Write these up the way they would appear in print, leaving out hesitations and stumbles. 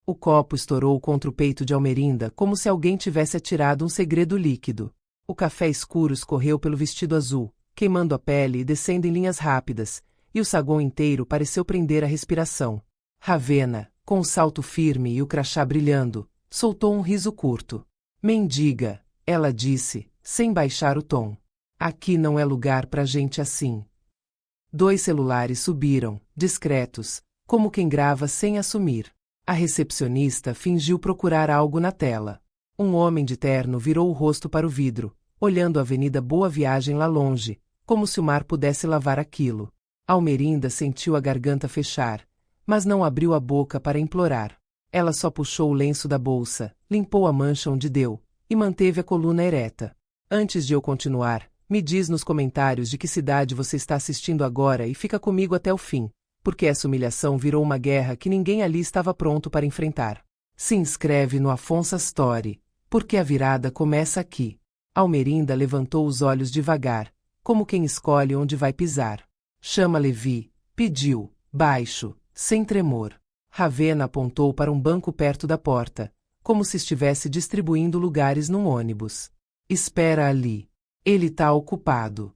O copo estourou contra o peito de Almerinda como se alguém tivesse atirado um segredo líquido. O café escuro escorreu pelo vestido azul, queimando a pele e descendo em linhas rápidas, e o saguão inteiro pareceu prender a respiração. Ravena, com o salto firme e o crachá brilhando, soltou um riso curto. Mendiga, ela disse, sem baixar o tom. Aqui não é lugar pra gente assim. 2 celulares subiram, discretos, como quem grava sem assumir. A recepcionista fingiu procurar algo na tela. Um homem de terno virou o rosto para o vidro, olhando a Avenida Boa Viagem lá longe, como se o mar pudesse lavar aquilo. Almerinda sentiu a garganta fechar, mas não abriu a boca para implorar. Ela só puxou o lenço da bolsa, limpou a mancha onde deu, e manteve a coluna ereta. Antes de eu continuar, me diz nos comentários de que cidade você está assistindo agora e fica comigo até o fim, porque essa humilhação virou uma guerra que ninguém ali estava pronto para enfrentar. Se inscreve no Afonso Story, porque a virada começa aqui. Almerinda levantou os olhos devagar, como quem escolhe onde vai pisar. Chama Levi, pediu, baixo, sem tremor. Ravena apontou para um banco perto da porta, como se estivesse distribuindo lugares num ônibus. Espera ali. Ele tá ocupado.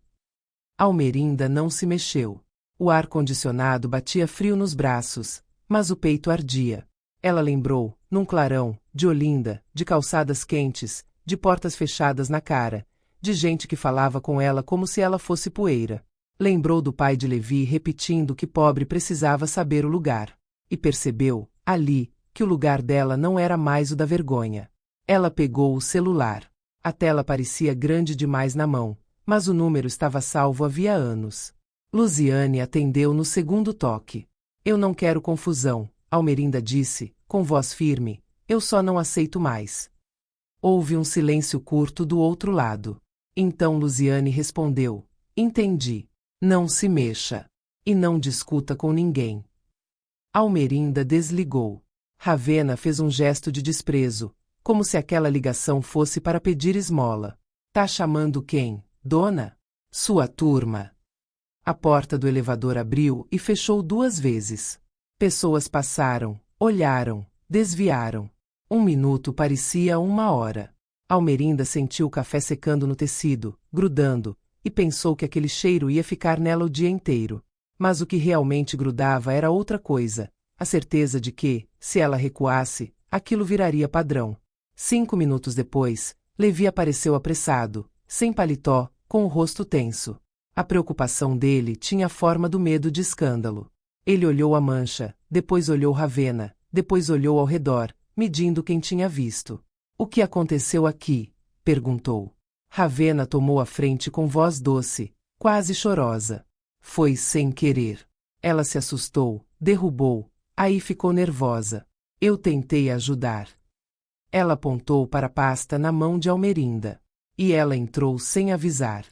Almerinda não se mexeu. O ar-condicionado batia frio nos braços, mas o peito ardia. Ela lembrou, num clarão, de Olinda, de calçadas quentes, de portas fechadas na cara, de gente que falava com ela como se ela fosse poeira. Lembrou do pai de Levi repetindo que pobre precisava saber o lugar. E percebeu, ali, que o lugar dela não era mais o da vergonha. Ela pegou o celular. A tela parecia grande demais na mão, mas o número estava salvo havia anos. Luziane atendeu no segundo toque. Eu não quero confusão, Almerinda disse, com voz firme, eu só não aceito mais. Houve um silêncio curto do outro lado. Então Luziane respondeu, entendi. Não se mexa. E não discuta com ninguém. Almerinda desligou. Ravena fez um gesto de desprezo, como se aquela ligação fosse para pedir esmola. Tá chamando quem, dona? Sua turma. A porta do elevador abriu e fechou 2 vezes. Pessoas passaram, olharam, desviaram. 1 minuto parecia 1 hora. Almerinda sentiu o café secando no tecido, grudando, e pensou que aquele cheiro ia ficar nela o dia inteiro. Mas o que realmente grudava era outra coisa, a certeza de que, se ela recuasse, aquilo viraria padrão. 5 minutos depois, Levi apareceu apressado, sem paletó, com o rosto tenso. A preocupação dele tinha a forma do medo de escândalo. Ele olhou a mancha, depois olhou Ravena, depois olhou ao redor, medindo quem tinha visto. O que aconteceu aqui? Perguntou. Ravena tomou a frente com voz doce, quase chorosa. Foi sem querer. Ela se assustou, derrubou, aí ficou nervosa. Eu tentei ajudar. Ela apontou para a pasta na mão de Almerinda. E ela entrou sem avisar.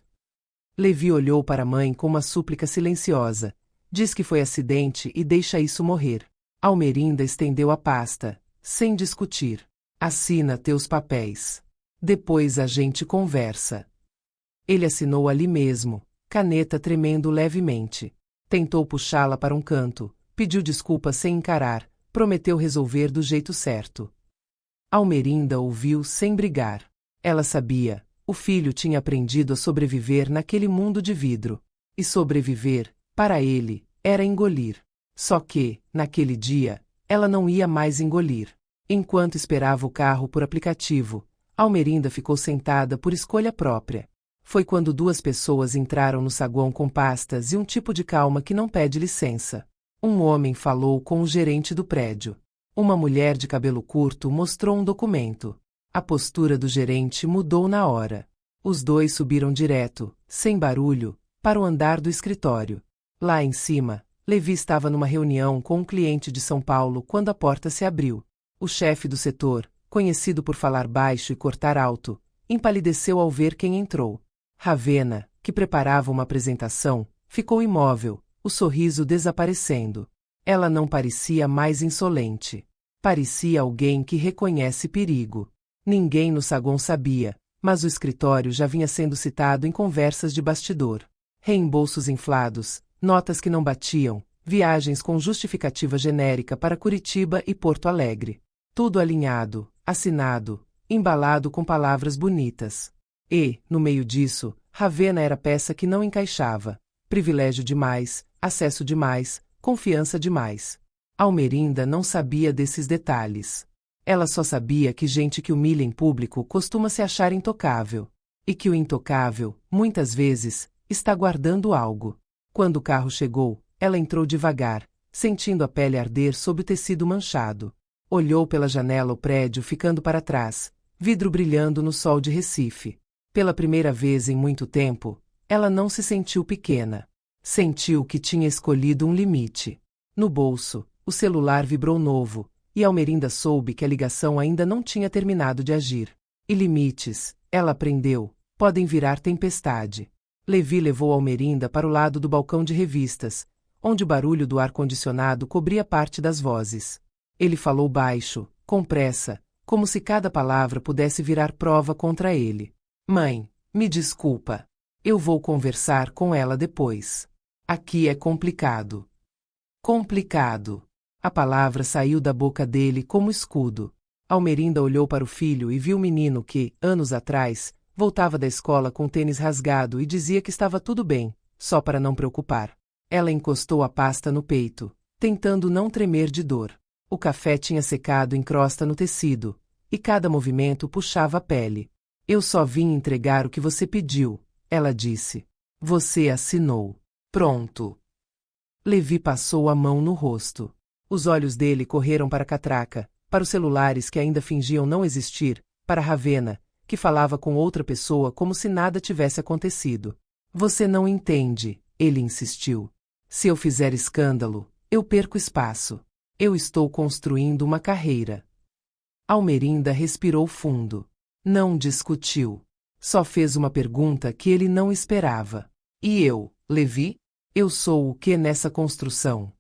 Levi olhou para a mãe com uma súplica silenciosa. Diz que foi acidente e deixa isso morrer. Almerinda estendeu a pasta, sem discutir. Assina teus papéis. Depois a gente conversa. Ele assinou ali mesmo, caneta tremendo levemente. Tentou puxá-la para um canto, pediu desculpas sem encarar, prometeu resolver do jeito certo. Almerinda ouviu sem brigar. Ela sabia, o filho tinha aprendido a sobreviver naquele mundo de vidro. E sobreviver, para ele, era engolir. Só que, naquele dia, ela não ia mais engolir. Enquanto esperava o carro por aplicativo, Almerinda ficou sentada por escolha própria. Foi quando 2 pessoas entraram no saguão com pastas e um tipo de calma que não pede licença. Um homem falou com o gerente do prédio. Uma mulher de cabelo curto mostrou um documento. A postura do gerente mudou na hora. Os 2 subiram direto, sem barulho, para o andar do escritório. Lá em cima, Levi estava numa reunião com um cliente de São Paulo quando a porta se abriu. O chefe do setor, conhecido por falar baixo e cortar alto, empalideceu ao ver quem entrou. Ravena, que preparava uma apresentação, ficou imóvel, o sorriso desaparecendo. Ela não parecia mais insolente. Parecia alguém que reconhece perigo. Ninguém no saguão sabia, mas o escritório já vinha sendo citado em conversas de bastidor. Reembolsos inflados, notas que não batiam, viagens com justificativa genérica para Curitiba e Porto Alegre. Tudo alinhado, assinado, embalado com palavras bonitas. E, no meio disso, Ravenna era peça que não encaixava. Privilégio demais, acesso demais, confiança demais. Almerinda não sabia desses detalhes. Ela só sabia que gente que humilha em público costuma se achar intocável. E que o intocável, muitas vezes, está guardando algo. Quando o carro chegou, ela entrou devagar, sentindo a pele arder sob o tecido manchado. Olhou pela janela o prédio ficando para trás, vidro brilhando no sol de Recife. Pela primeira vez em muito tempo, ela não se sentiu pequena. Sentiu que tinha escolhido um limite. No bolso, o celular vibrou novo, e Almerinda soube que a ligação ainda não tinha terminado de agir. E limites, ela aprendeu, podem virar tempestade. Levi levou Almerinda para o lado do balcão de revistas, onde o barulho do ar-condicionado cobria parte das vozes. Ele falou baixo, com pressa, como se cada palavra pudesse virar prova contra ele. Mãe, me desculpa. Eu vou conversar com ela depois. Aqui é complicado. Complicado. A palavra saiu da boca dele como escudo. Almerinda olhou para o filho e viu o menino que, anos atrás, voltava da escola com o tênis rasgado e dizia que estava tudo bem, só para não preocupar. Ela encostou a pasta no peito, tentando não tremer de dor. O café tinha secado em crosta no tecido, e cada movimento puxava a pele. Eu só vim entregar o que você pediu, ela disse. Você assinou. Pronto. Levi passou a mão no rosto. Os olhos dele correram para a catraca, para os celulares que ainda fingiam não existir, para Ravenna, que falava com outra pessoa como se nada tivesse acontecido. Você não entende, ele insistiu. Se eu fizer escândalo, eu perco espaço. Eu estou construindo uma carreira. Almerinda respirou fundo. Não discutiu. Só fez uma pergunta que ele não esperava. E eu, Levi? Eu sou o que nessa construção?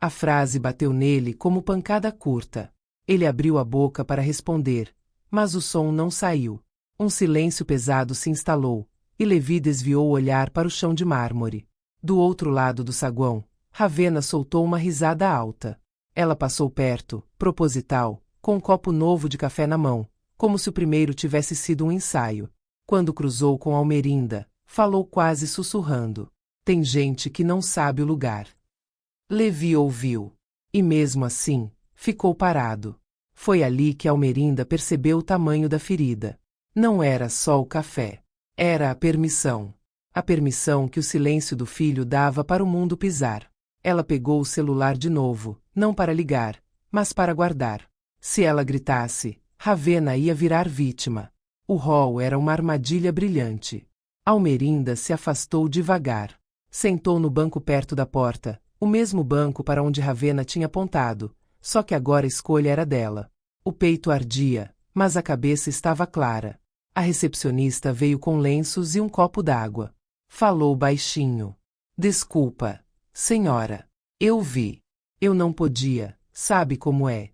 A frase bateu nele como pancada curta. Ele abriu a boca para responder, mas o som não saiu. Um silêncio pesado se instalou, e Levi desviou o olhar para o chão de mármore. Do outro lado do saguão, Ravenna soltou uma risada alta. Ela passou perto, proposital, com um copo novo de café na mão, como se o primeiro tivesse sido um ensaio. Quando cruzou com Almerinda, falou quase sussurrando. Tem gente que não sabe o lugar. Levi ouviu. E mesmo assim, ficou parado. Foi ali que Almerinda percebeu o tamanho da ferida. Não era só o café. Era a permissão. A permissão que o silêncio do filho dava para o mundo pisar. Ela pegou o celular de novo, não para ligar, mas para guardar. Se ela gritasse, Ravenna ia virar vítima. O rol era uma armadilha brilhante. Almerinda se afastou devagar. Sentou no banco perto da porta, o mesmo banco para onde Ravenna tinha apontado, só que agora a escolha era dela. O peito ardia, mas a cabeça estava clara. A recepcionista veio com lenços e um copo d'água. Falou baixinho. Desculpa, senhora. Eu vi. Eu não podia, sabe como é.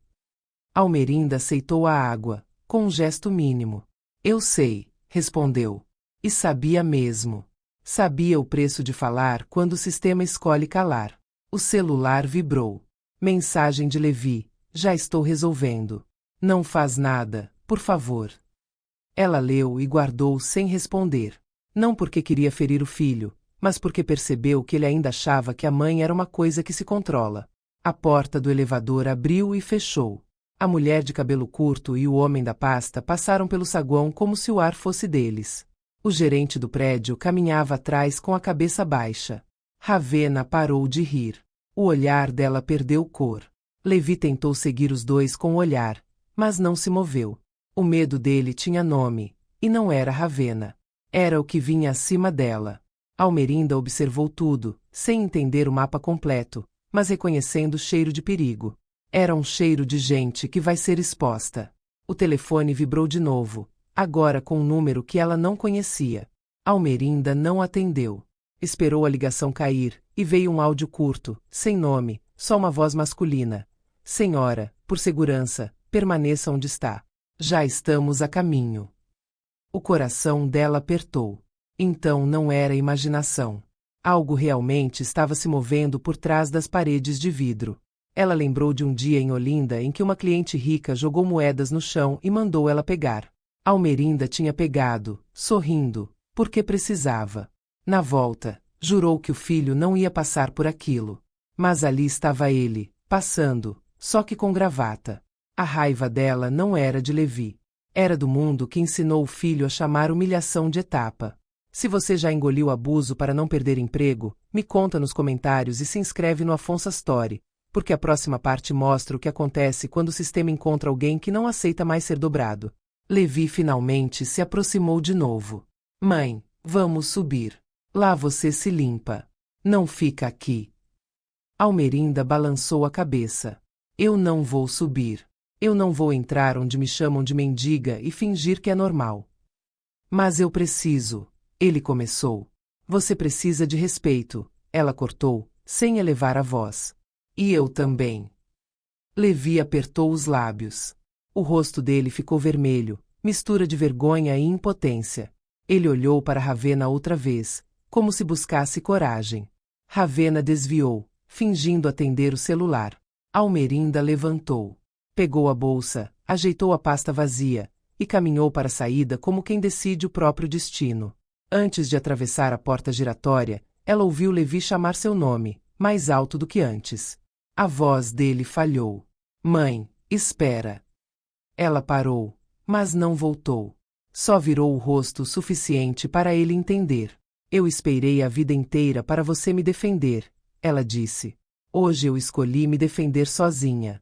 Almerinda aceitou a água, com um gesto mínimo. Eu sei, respondeu. E sabia mesmo. Sabia o preço de falar quando o sistema escolhe calar. O celular vibrou. Mensagem de Levi. Já estou resolvendo. Não faz nada, por favor. Ela leu e guardou sem responder. Não porque queria ferir o filho, mas porque percebeu que ele ainda achava que a mãe era uma coisa que se controla. A porta do elevador abriu e fechou. A mulher de cabelo curto e o homem da pasta passaram pelo saguão como se o ar fosse deles. O gerente do prédio caminhava atrás com a cabeça baixa. Ravenna parou de rir. O olhar dela perdeu cor. Levi tentou seguir os dois com o olhar, mas não se moveu. O medo dele tinha nome, e não era Ravenna. Era o que vinha acima dela. Almerinda observou tudo, sem entender o mapa completo, mas reconhecendo o cheiro de perigo. Era um cheiro de gente que vai ser exposta. O telefone vibrou de novo, agora com um número que ela não conhecia. Almerinda não atendeu. Esperou a ligação cair, e veio um áudio curto, sem nome, só uma voz masculina. Senhora, por segurança, permaneça onde está. Já estamos a caminho. O coração dela apertou. Então não era imaginação. Algo realmente estava se movendo por trás das paredes de vidro. Ela lembrou de um dia em Olinda em que uma cliente rica jogou moedas no chão e mandou ela pegar. Almerinda tinha pegado, sorrindo, porque precisava. Na volta, jurou que o filho não ia passar por aquilo. Mas ali estava ele, passando, só que com gravata. A raiva dela não era de Levi. Era do mundo que ensinou o filho a chamar humilhação de etapa. Se você já engoliu abuso para não perder emprego, me conta nos comentários e se inscreve no Afonso Story, porque a próxima parte mostra o que acontece quando o sistema encontra alguém que não aceita mais ser dobrado. Levi finalmente se aproximou de novo. Mãe, vamos subir. Lá você se limpa. Não fica aqui. Almerinda balançou a cabeça. Eu não vou subir. Eu não vou entrar onde me chamam de mendiga e fingir que é normal. Mas eu preciso. Ele começou. Você precisa de respeito, ela cortou, sem elevar a voz. E eu também. Levi apertou os lábios. O rosto dele ficou vermelho, mistura de vergonha e impotência. Ele olhou para Ravena outra vez, como se buscasse coragem. Ravena desviou, fingindo atender o celular. Almerinda levantou. Pegou a bolsa, ajeitou a pasta vazia, e caminhou para a saída como quem decide o próprio destino. Antes de atravessar a porta giratória, ela ouviu Levi chamar seu nome, mais alto do que antes. A voz dele falhou. Mãe, espera. Ela parou, mas não voltou. Só virou o rosto o suficiente para ele entender. Eu esperei a vida inteira para você me defender, ela disse. Hoje eu escolhi me defender sozinha.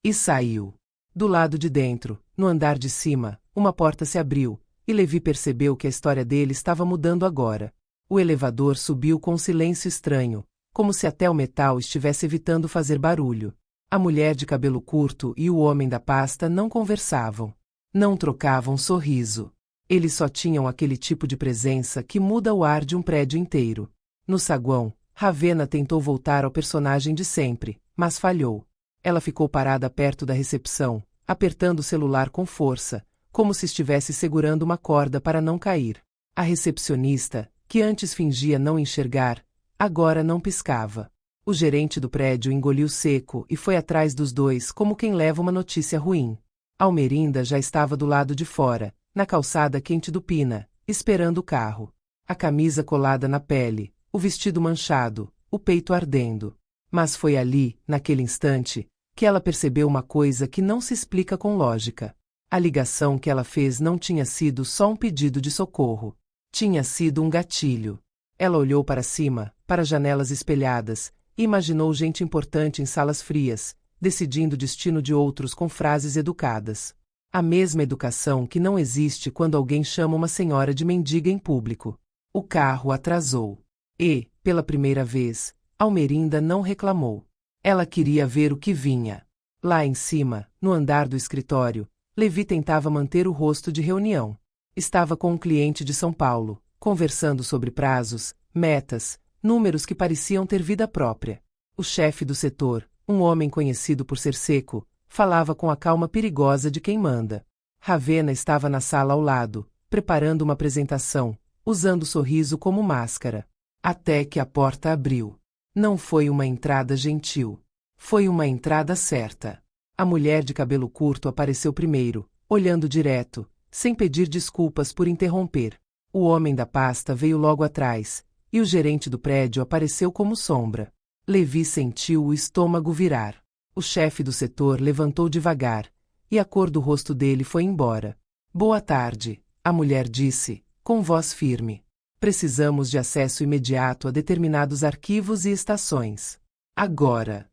E saiu. Do lado de dentro, no andar de cima, uma porta se abriu, e Levi percebeu que a história dele estava mudando agora. O elevador subiu com um silêncio estranho, como se até o metal estivesse evitando fazer barulho. A mulher de cabelo curto e o homem da pasta não conversavam. Não trocavam sorriso. Eles só tinham aquele tipo de presença que muda o ar de um prédio inteiro. No saguão, Ravena tentou voltar ao personagem de sempre, mas falhou. Ela ficou parada perto da recepção, apertando o celular com força, como se estivesse segurando uma corda para não cair. A recepcionista, que antes fingia não enxergar, agora não piscava. O gerente do prédio engoliu seco e foi atrás dos dois como quem leva uma notícia ruim. Almerinda já estava do lado de fora, na calçada quente do Pina, esperando o carro. A camisa colada na pele, o vestido manchado, o peito ardendo. Mas foi ali, naquele instante, que ela percebeu uma coisa que não se explica com lógica. A ligação que ela fez não tinha sido só um pedido de socorro. Tinha sido um gatilho. Ela olhou para cima, para janelas espelhadas, e imaginou gente importante em salas frias, decidindo o destino de outros com frases educadas. A mesma educação que não existe quando alguém chama uma senhora de mendiga em público. O carro atrasou. E, pela primeira vez, Almerinda não reclamou. Ela queria ver o que vinha. Lá em cima, no andar do escritório, Levi tentava manter o rosto de reunião. Estava com um cliente de São Paulo, conversando sobre prazos, metas, números que pareciam ter vida própria. O chefe do setor, um homem conhecido por ser seco, falava com a calma perigosa de quem manda. Ravena estava na sala ao lado, preparando uma apresentação, usando o sorriso como máscara. Até que a porta abriu. Não foi uma entrada gentil. Foi uma entrada certa. A mulher de cabelo curto apareceu primeiro, olhando direto, sem pedir desculpas por interromper. O homem da pasta veio logo atrás, e o gerente do prédio apareceu como sombra. Levi sentiu o estômago virar. O chefe do setor levantou devagar, e a cor do rosto dele foi embora. Boa tarde, a mulher disse, com voz firme. Precisamos de acesso imediato a determinados arquivos e estações. Agora.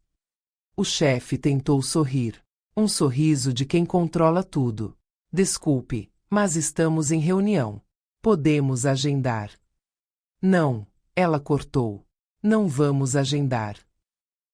O chefe tentou sorrir. Um sorriso de quem controla tudo. Desculpe, mas estamos em reunião. Podemos agendar. Não, ela cortou. Não vamos agendar.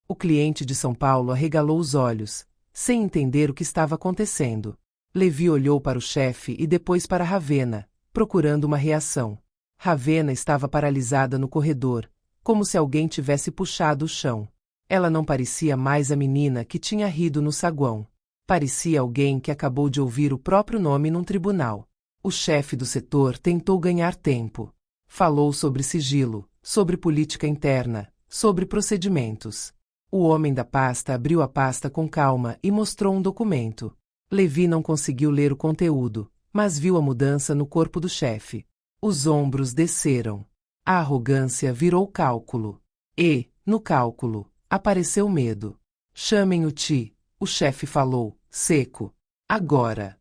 O cliente de São Paulo arregalou os olhos, sem entender o que estava acontecendo. Levi olhou para o chefe e depois para Ravena, procurando uma reação. Ravena estava paralisada no corredor, como se alguém tivesse puxado o chão. Ela não parecia mais a menina que tinha rido no saguão. Parecia alguém que acabou de ouvir o próprio nome num tribunal. O chefe do setor tentou ganhar tempo. Falou sobre sigilo, sobre política interna, sobre procedimentos. O homem da pasta abriu a pasta com calma e mostrou um documento. Levi não conseguiu ler o conteúdo, mas viu a mudança no corpo do chefe. Os ombros desceram. A arrogância virou cálculo. E, no cálculo, apareceu medo. Chamem o Ti, o chefe falou, seco. Agora.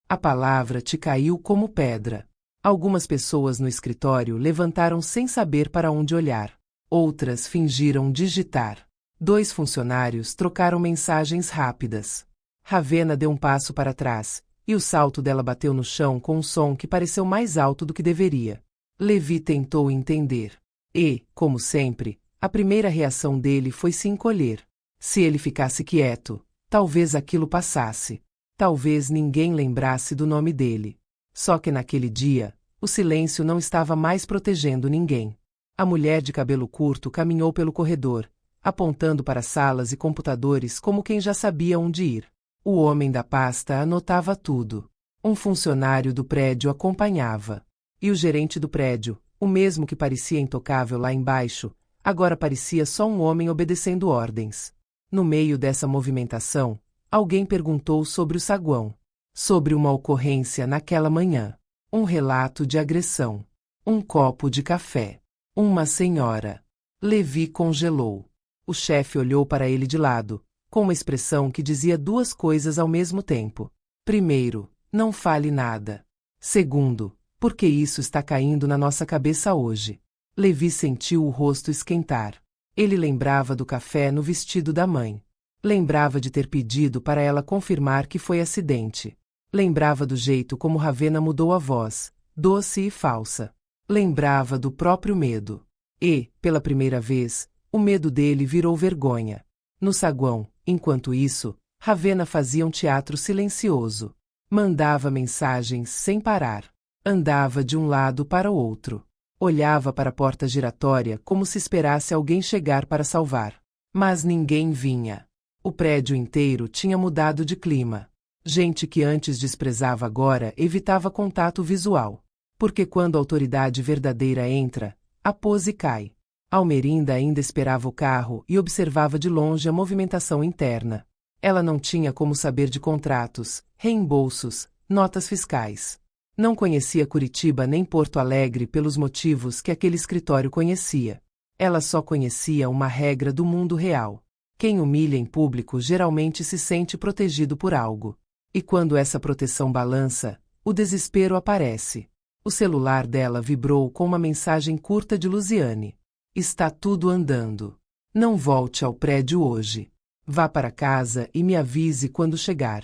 A palavra te caiu como pedra. Algumas pessoas no escritório levantaram sem saber para onde olhar. Outras fingiram digitar. 2 funcionários trocaram mensagens rápidas. Ravenna deu um passo para trás, e o salto dela bateu no chão com um som que pareceu mais alto do que deveria. Levi tentou entender. E, como sempre, a primeira reação dele foi se encolher. Se ele ficasse quieto, talvez aquilo passasse. Talvez ninguém lembrasse do nome dele. Só que naquele dia, o silêncio não estava mais protegendo ninguém. A mulher de cabelo curto caminhou pelo corredor, apontando para salas e computadores como quem já sabia onde ir. O homem da pasta anotava tudo. Um funcionário do prédio acompanhava. E o gerente do prédio, o mesmo que parecia intocável lá embaixo, agora parecia só um homem obedecendo ordens. No meio dessa movimentação, alguém perguntou sobre o saguão. Sobre uma ocorrência naquela manhã. Um relato de agressão. Um copo de café. Uma senhora. Levi congelou. O chefe olhou para ele de lado, com uma expressão que dizia 2 coisas ao mesmo tempo. Primeiro, não fale nada. Segundo, porque isso está caindo na nossa cabeça hoje. Levi sentiu o rosto esquentar. Ele lembrava do café no vestido da mãe. Lembrava de ter pedido para ela confirmar que foi acidente. Lembrava do jeito como Ravenna mudou a voz, doce e falsa. Lembrava do próprio medo. E, pela primeira vez, o medo dele virou vergonha. No saguão, enquanto isso, Ravenna fazia um teatro silencioso. Mandava mensagens sem parar. Andava de um lado para o outro. Olhava para a porta giratória como se esperasse alguém chegar para salvar. Mas ninguém vinha. O prédio inteiro tinha mudado de clima. Gente que antes desprezava agora evitava contato visual. Porque quando a autoridade verdadeira entra, a pose cai. Almerinda ainda esperava o carro e observava de longe a movimentação interna. Ela não tinha como saber de contratos, reembolsos, notas fiscais. Não conhecia Curitiba nem Porto Alegre pelos motivos que aquele escritório conhecia. Ela só conhecia uma regra do mundo real. Quem humilha em público geralmente se sente protegido por algo. E quando essa proteção balança, o desespero aparece. O celular dela vibrou com uma mensagem curta de Luziane. Está tudo andando. Não volte ao prédio hoje. Vá para casa e me avise quando chegar.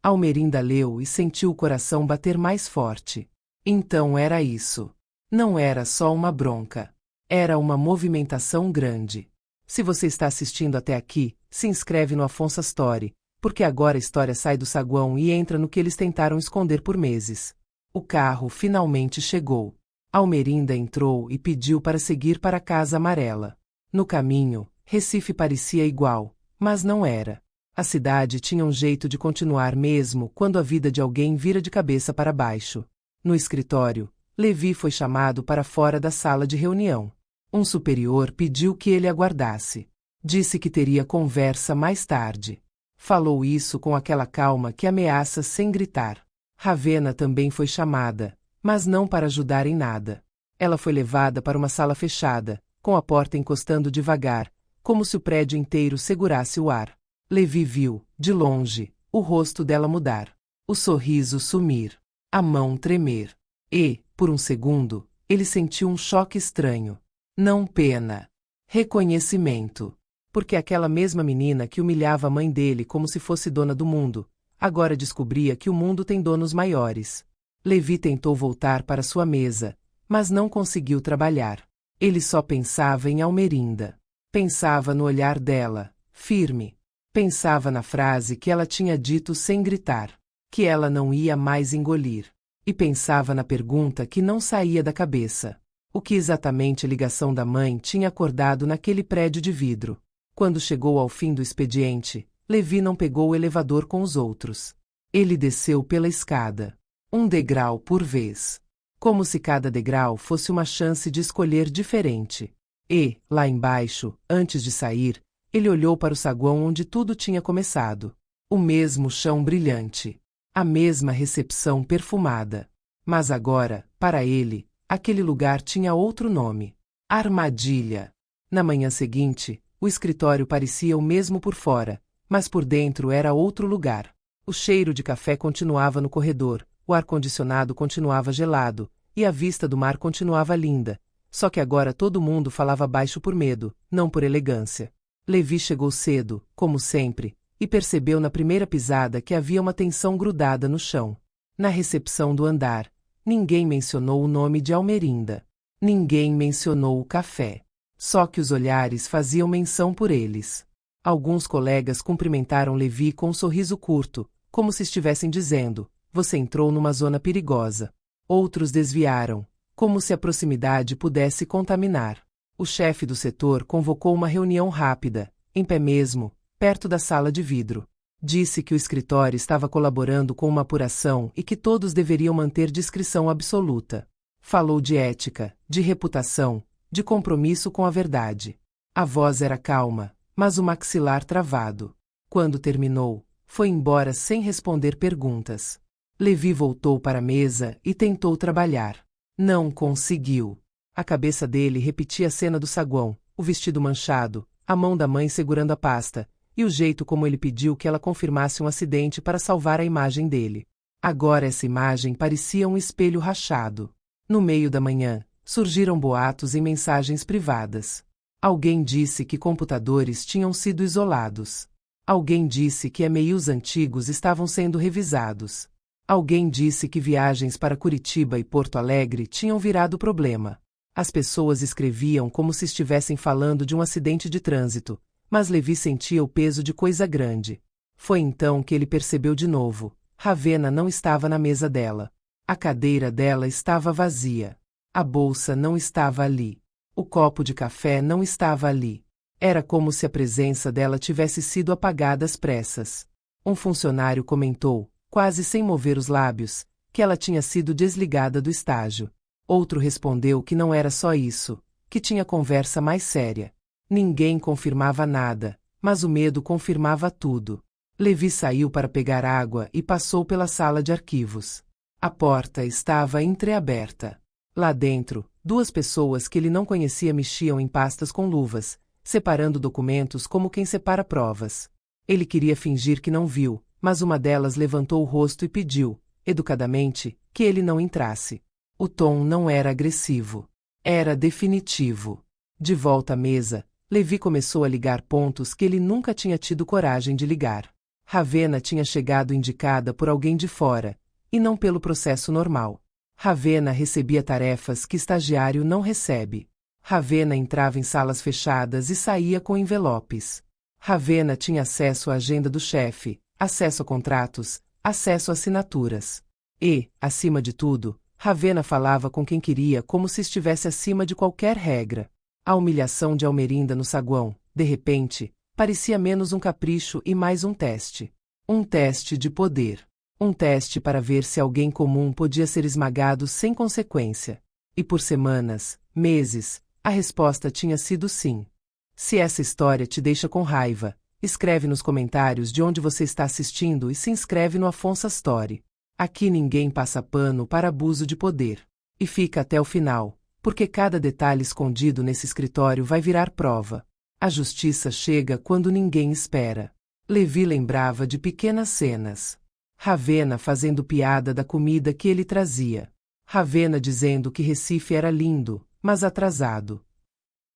Almerinda leu e sentiu o coração bater mais forte. Então era isso. Não era só uma bronca. Era uma movimentação grande. Se você está assistindo até aqui, se inscreve no Afonso Story, porque agora a história sai do saguão e entra no que eles tentaram esconder por meses. O carro finalmente chegou. Almerinda entrou e pediu para seguir para a Casa Amarela. No caminho, Recife parecia igual, mas não era. A cidade tinha um jeito de continuar mesmo quando a vida de alguém vira de cabeça para baixo. No escritório, Levi foi chamado para fora da sala de reunião. Um superior pediu que ele aguardasse. Disse que teria conversa mais tarde. Falou isso com aquela calma que ameaça sem gritar. Ravenna também foi chamada, mas não para ajudar em nada. Ela foi levada para uma sala fechada, com a porta encostando devagar, como se o prédio inteiro segurasse o ar. Levi viu, de longe, o rosto dela mudar, o sorriso sumir, a mão tremer. E, por um segundo, ele sentiu um choque estranho. Não pena. Reconhecimento. Porque aquela mesma menina que humilhava a mãe dele como se fosse dona do mundo, agora descobria que o mundo tem donos maiores. Levi tentou voltar para sua mesa, mas não conseguiu trabalhar. Ele só pensava em Almerinda. Pensava no olhar dela, firme. Pensava na frase que ela tinha dito sem gritar, que ela não ia mais engolir. E pensava na pergunta que não saía da cabeça. O que exatamente a ligação da mãe tinha acordado naquele prédio de vidro? Quando chegou ao fim do expediente, Levi não pegou o elevador com os outros. Ele desceu pela escada. Um degrau por vez. Como se cada degrau fosse uma chance de escolher diferente. E, lá embaixo, antes de sair, Ele olhou para o saguão onde tudo tinha começado. O mesmo chão brilhante. A mesma recepção perfumada. Mas agora, para ele, aquele lugar tinha outro nome. Armadilha. Na manhã seguinte, o escritório parecia o mesmo por fora, mas por dentro era outro lugar. O cheiro de café continuava no corredor, o ar-condicionado continuava gelado, e a vista do mar continuava linda, só que agora todo mundo falava baixo por medo, não por elegância. Levi chegou cedo, como sempre, e percebeu na primeira pisada que havia uma tensão grudada no chão. Na recepção do andar, ninguém mencionou o nome de Almerinda. Ninguém mencionou o café. Só que os olhares faziam menção por eles. Alguns colegas cumprimentaram Levi com um sorriso curto, como se estivessem dizendo: "Você entrou numa zona perigosa." Outros desviaram, como se a proximidade pudesse contaminar. O chefe do setor convocou uma reunião rápida, em pé mesmo, perto da sala de vidro. Disse que o escritório estava colaborando com uma apuração e que todos deveriam manter discrição absoluta. Falou de ética, de reputação, de compromisso com a verdade. A voz era calma, mas o maxilar travado. Quando terminou, foi embora sem responder perguntas. Levi voltou para a mesa e tentou trabalhar. Não conseguiu. A cabeça dele repetia a cena do saguão, o vestido manchado, a mão da mãe segurando a pasta, e o jeito como ele pediu que ela confirmasse um acidente para salvar a imagem dele. Agora essa imagem parecia um espelho rachado. No meio da manhã, surgiram boatos em mensagens privadas. Alguém disse que computadores tinham sido isolados. Alguém disse que e-mails antigos estavam sendo revisados. Alguém disse que viagens para Curitiba e Porto Alegre tinham virado problema. As pessoas escreviam como se estivessem falando de um acidente de trânsito, mas Levi sentia o peso de coisa grande. Foi então que ele percebeu de novo: Ravenna não estava na mesa dela. A cadeira dela estava vazia. A bolsa não estava ali. O copo de café não estava ali. Era como se a presença dela tivesse sido apagada às pressas. Um funcionário comentou, quase sem mover os lábios, que ela tinha sido desligada do estágio. Outro respondeu que não era só isso, que tinha conversa mais séria. Ninguém confirmava nada, mas o medo confirmava tudo. Levi saiu para pegar água e passou pela sala de arquivos. A porta estava entreaberta. Lá dentro, duas pessoas que ele não conhecia mexiam em pastas com luvas, separando documentos como quem separa provas. Ele queria fingir que não viu, mas uma delas levantou o rosto e pediu, educadamente, que ele não entrasse. O tom não era agressivo. Era definitivo. De volta à mesa, Levi começou a ligar pontos que ele nunca tinha tido coragem de ligar. Ravenna tinha chegado indicada por alguém de fora, e não pelo processo normal. Ravenna recebia tarefas que estagiário não recebe. Ravenna entrava em salas fechadas e saía com envelopes. Ravenna tinha acesso à agenda do chefe, acesso a contratos, acesso a assinaturas. E, acima de tudo, Ravenna falava com quem queria como se estivesse acima de qualquer regra. A humilhação de Almerinda no saguão, de repente, parecia menos um capricho e mais um teste. Um teste de poder. Um teste para ver se alguém comum podia ser esmagado sem consequência. E por semanas, meses, a resposta tinha sido sim. Se essa história te deixa com raiva, escreve nos comentários de onde você está assistindo e se inscreve no Afonso Story. Aqui ninguém passa pano para abuso de poder. E fica até o final, porque cada detalhe escondido nesse escritório vai virar prova. A justiça chega quando ninguém espera. Levi lembrava de pequenas cenas. Ravenna fazendo piada da comida que ele trazia. Ravenna dizendo que Recife era lindo, mas atrasado.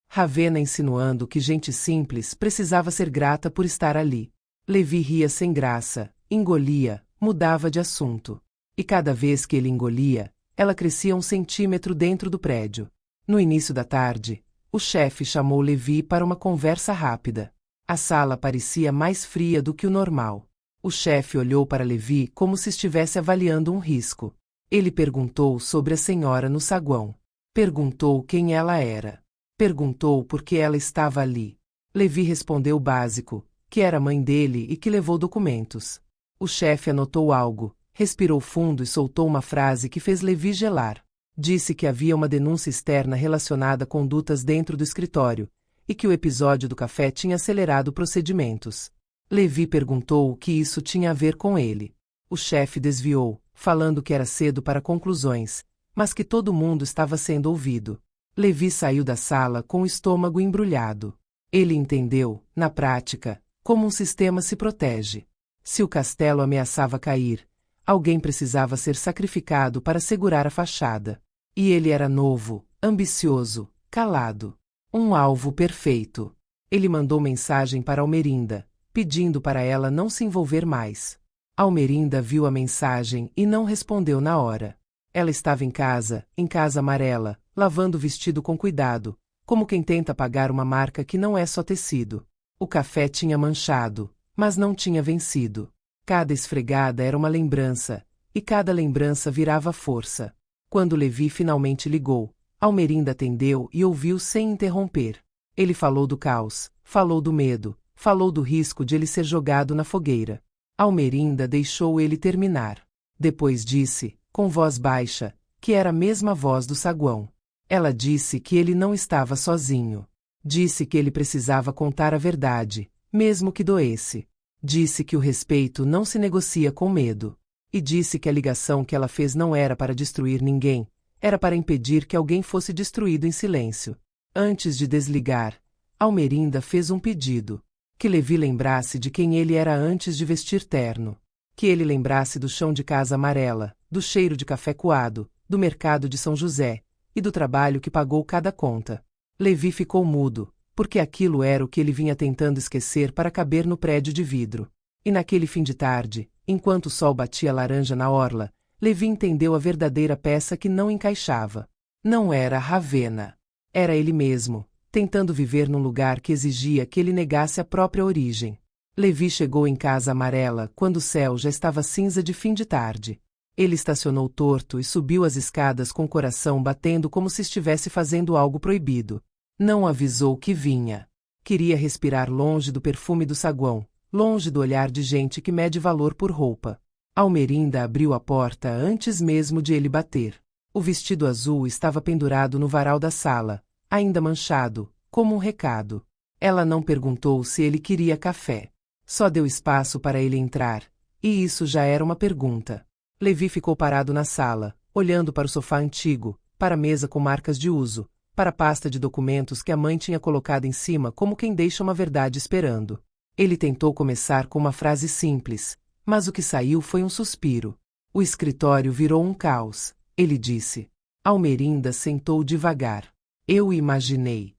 Ravenna insinuando que gente simples precisava ser grata por estar ali. Levi ria sem graça, engolia, mudava de assunto. E cada vez que ele engolia, ela crescia 1 centímetro dentro do prédio. No início da tarde, o chefe chamou Levi para uma conversa rápida. A sala parecia mais fria do que o normal. O chefe olhou para Levi como se estivesse avaliando um risco. Ele perguntou sobre a senhora no saguão. Perguntou quem ela era. Perguntou por que ela estava ali. Levi respondeu o básico, que era a mãe dele e que levou documentos. O chefe anotou algo, respirou fundo e soltou uma frase que fez Levi gelar. Disse que havia uma denúncia externa relacionada a condutas dentro do escritório, e que o episódio do café tinha acelerado procedimentos. Levi perguntou o que isso tinha a ver com ele. O chefe desviou, falando que era cedo para conclusões, mas que todo mundo estava sendo ouvido. Levi saiu da sala com o estômago embrulhado. Ele entendeu, na prática, como um sistema se protege. Se o castelo ameaçava cair, alguém precisava ser sacrificado para segurar a fachada. E ele era novo, ambicioso, calado. Um alvo perfeito. Ele mandou mensagem para Almerinda, pedindo para ela não se envolver mais. Almerinda viu a mensagem e não respondeu na hora. Ela estava em casa amarela, lavando o vestido com cuidado, como quem tenta apagar uma marca que não é só tecido. O café tinha manchado, mas não tinha vencido. Cada esfregada era uma lembrança, e cada lembrança virava força. Quando Levi finalmente ligou, Almerinda atendeu e ouviu sem interromper. Ele falou do caos, falou do medo, falou do risco de ele ser jogado na fogueira. Almerinda deixou ele terminar. Depois disse, com voz baixa, que era a mesma voz do saguão. Ela disse que ele não estava sozinho. Disse que ele precisava contar a verdade, mesmo que doesse. Disse que o respeito não se negocia com medo. E disse que a ligação que ela fez não era para destruir ninguém, era para impedir que alguém fosse destruído em silêncio. Antes de desligar, Almerinda fez um pedido. Que Levi lembrasse de quem ele era antes de vestir terno. Que ele lembrasse do chão de casa amarela, do cheiro de café coado, do mercado de São José, e do trabalho que pagou cada conta. Levi ficou mudo, porque aquilo era o que ele vinha tentando esquecer para caber no prédio de vidro. E naquele fim de tarde, enquanto o sol batia laranja na orla, Levi entendeu a verdadeira peça que não encaixava. Não era Ravenna. Era ele mesmo, tentando viver num lugar que exigia que ele negasse a própria origem. Levi chegou em casa amarela quando o céu já estava cinza de fim de tarde. Ele estacionou torto e subiu as escadas com o coração batendo como se estivesse fazendo algo proibido. Não avisou que vinha. Queria respirar longe do perfume do saguão, longe do olhar de gente que mede valor por roupa. Almerinda abriu a porta antes mesmo de ele bater. O vestido azul estava pendurado no varal da sala, ainda manchado, como um recado. Ela não perguntou se ele queria café. Só deu espaço para ele entrar, e isso já era uma pergunta. Levi ficou parado na sala, olhando para o sofá antigo, para a mesa com marcas de uso, para a pasta de documentos que a mãe tinha colocado em cima como quem deixa uma verdade esperando. Ele tentou começar com uma frase simples, mas o que saiu foi um suspiro. O escritório virou um caos, ele disse. Almerinda sentou devagar. Eu imaginei.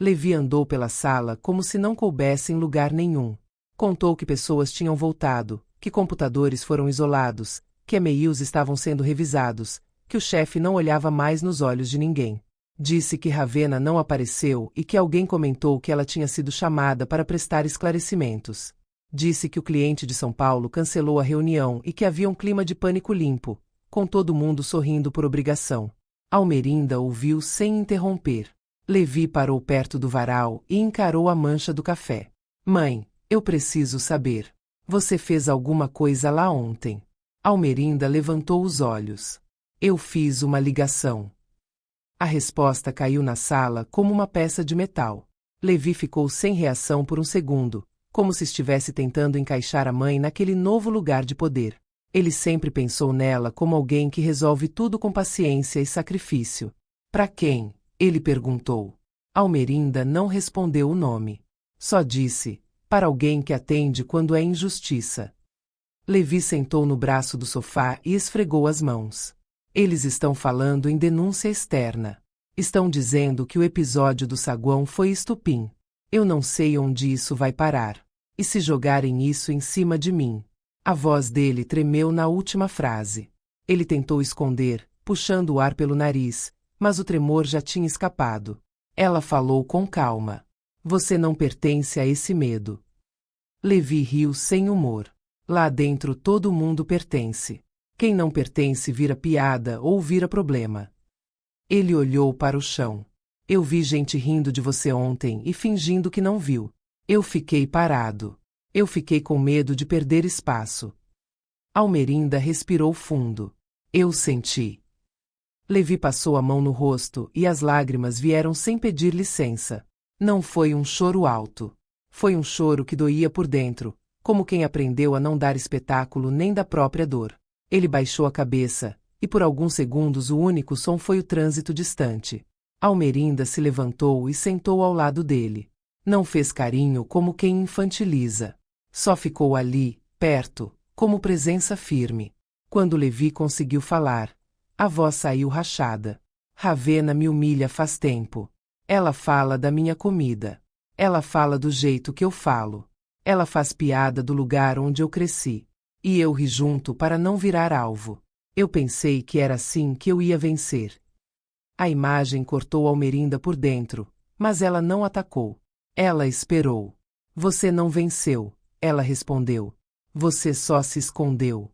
Levi andou pela sala como se não coubesse em lugar nenhum. Contou que pessoas tinham voltado, que computadores foram isolados, que e-mails estavam sendo revisados, que o chefe não olhava mais nos olhos de ninguém. Disse que Ravenna não apareceu e que alguém comentou que ela tinha sido chamada para prestar esclarecimentos. Disse que o cliente de São Paulo cancelou a reunião e que havia um clima de pânico limpo, com todo mundo sorrindo por obrigação. Almerinda ouviu sem interromper. Levi parou perto do varal e encarou a mancha do café. Mãe, eu preciso saber. Você fez alguma coisa lá ontem? Almerinda levantou os olhos. Eu fiz uma ligação. A resposta caiu na sala como uma peça de metal. Levi ficou sem reação por um segundo, como se estivesse tentando encaixar a mãe naquele novo lugar de poder. Ele sempre pensou nela como alguém que resolve tudo com paciência e sacrifício. Para quem? Ele perguntou. Almerinda não respondeu o nome. Só disse, para alguém que atende quando é injustiça. Levi sentou no braço do sofá e esfregou as mãos. Eles estão falando em denúncia externa. Estão dizendo que o episódio do saguão foi estupim. Eu não sei onde isso vai parar. E se jogarem isso em cima de mim? A voz dele tremeu na última frase. Ele tentou esconder, puxando o ar pelo nariz, mas o tremor já tinha escapado. Ela falou com calma. Você não pertence a esse medo. Levi riu sem humor. Lá dentro todo mundo pertence. Quem não pertence vira piada ou vira problema. Ele olhou para o chão. Eu vi gente rindo de você ontem e fingindo que não viu. Eu fiquei parado. Eu fiquei com medo de perder espaço. Almerinda respirou fundo. Eu senti. Levi passou a mão no rosto e as lágrimas vieram sem pedir licença. Não foi um choro alto. Foi um choro que doía por dentro, como quem aprendeu a não dar espetáculo nem da própria dor. Ele baixou a cabeça, e por alguns segundos o único som foi o trânsito distante. Almerinda se levantou e sentou ao lado dele. Não fez carinho como quem infantiliza. Só ficou ali, perto, como presença firme. Quando Levi conseguiu falar, a voz saiu rachada. Ravena me humilha faz tempo. Ela fala da minha comida. Ela fala do jeito que eu falo. Ela faz piada do lugar onde eu cresci. E eu ri junto para não virar alvo. Eu pensei que era assim que eu ia vencer. A imagem cortou Almerinda por dentro, mas ela não atacou. Ela esperou. Você não venceu, ela respondeu. Você só se escondeu.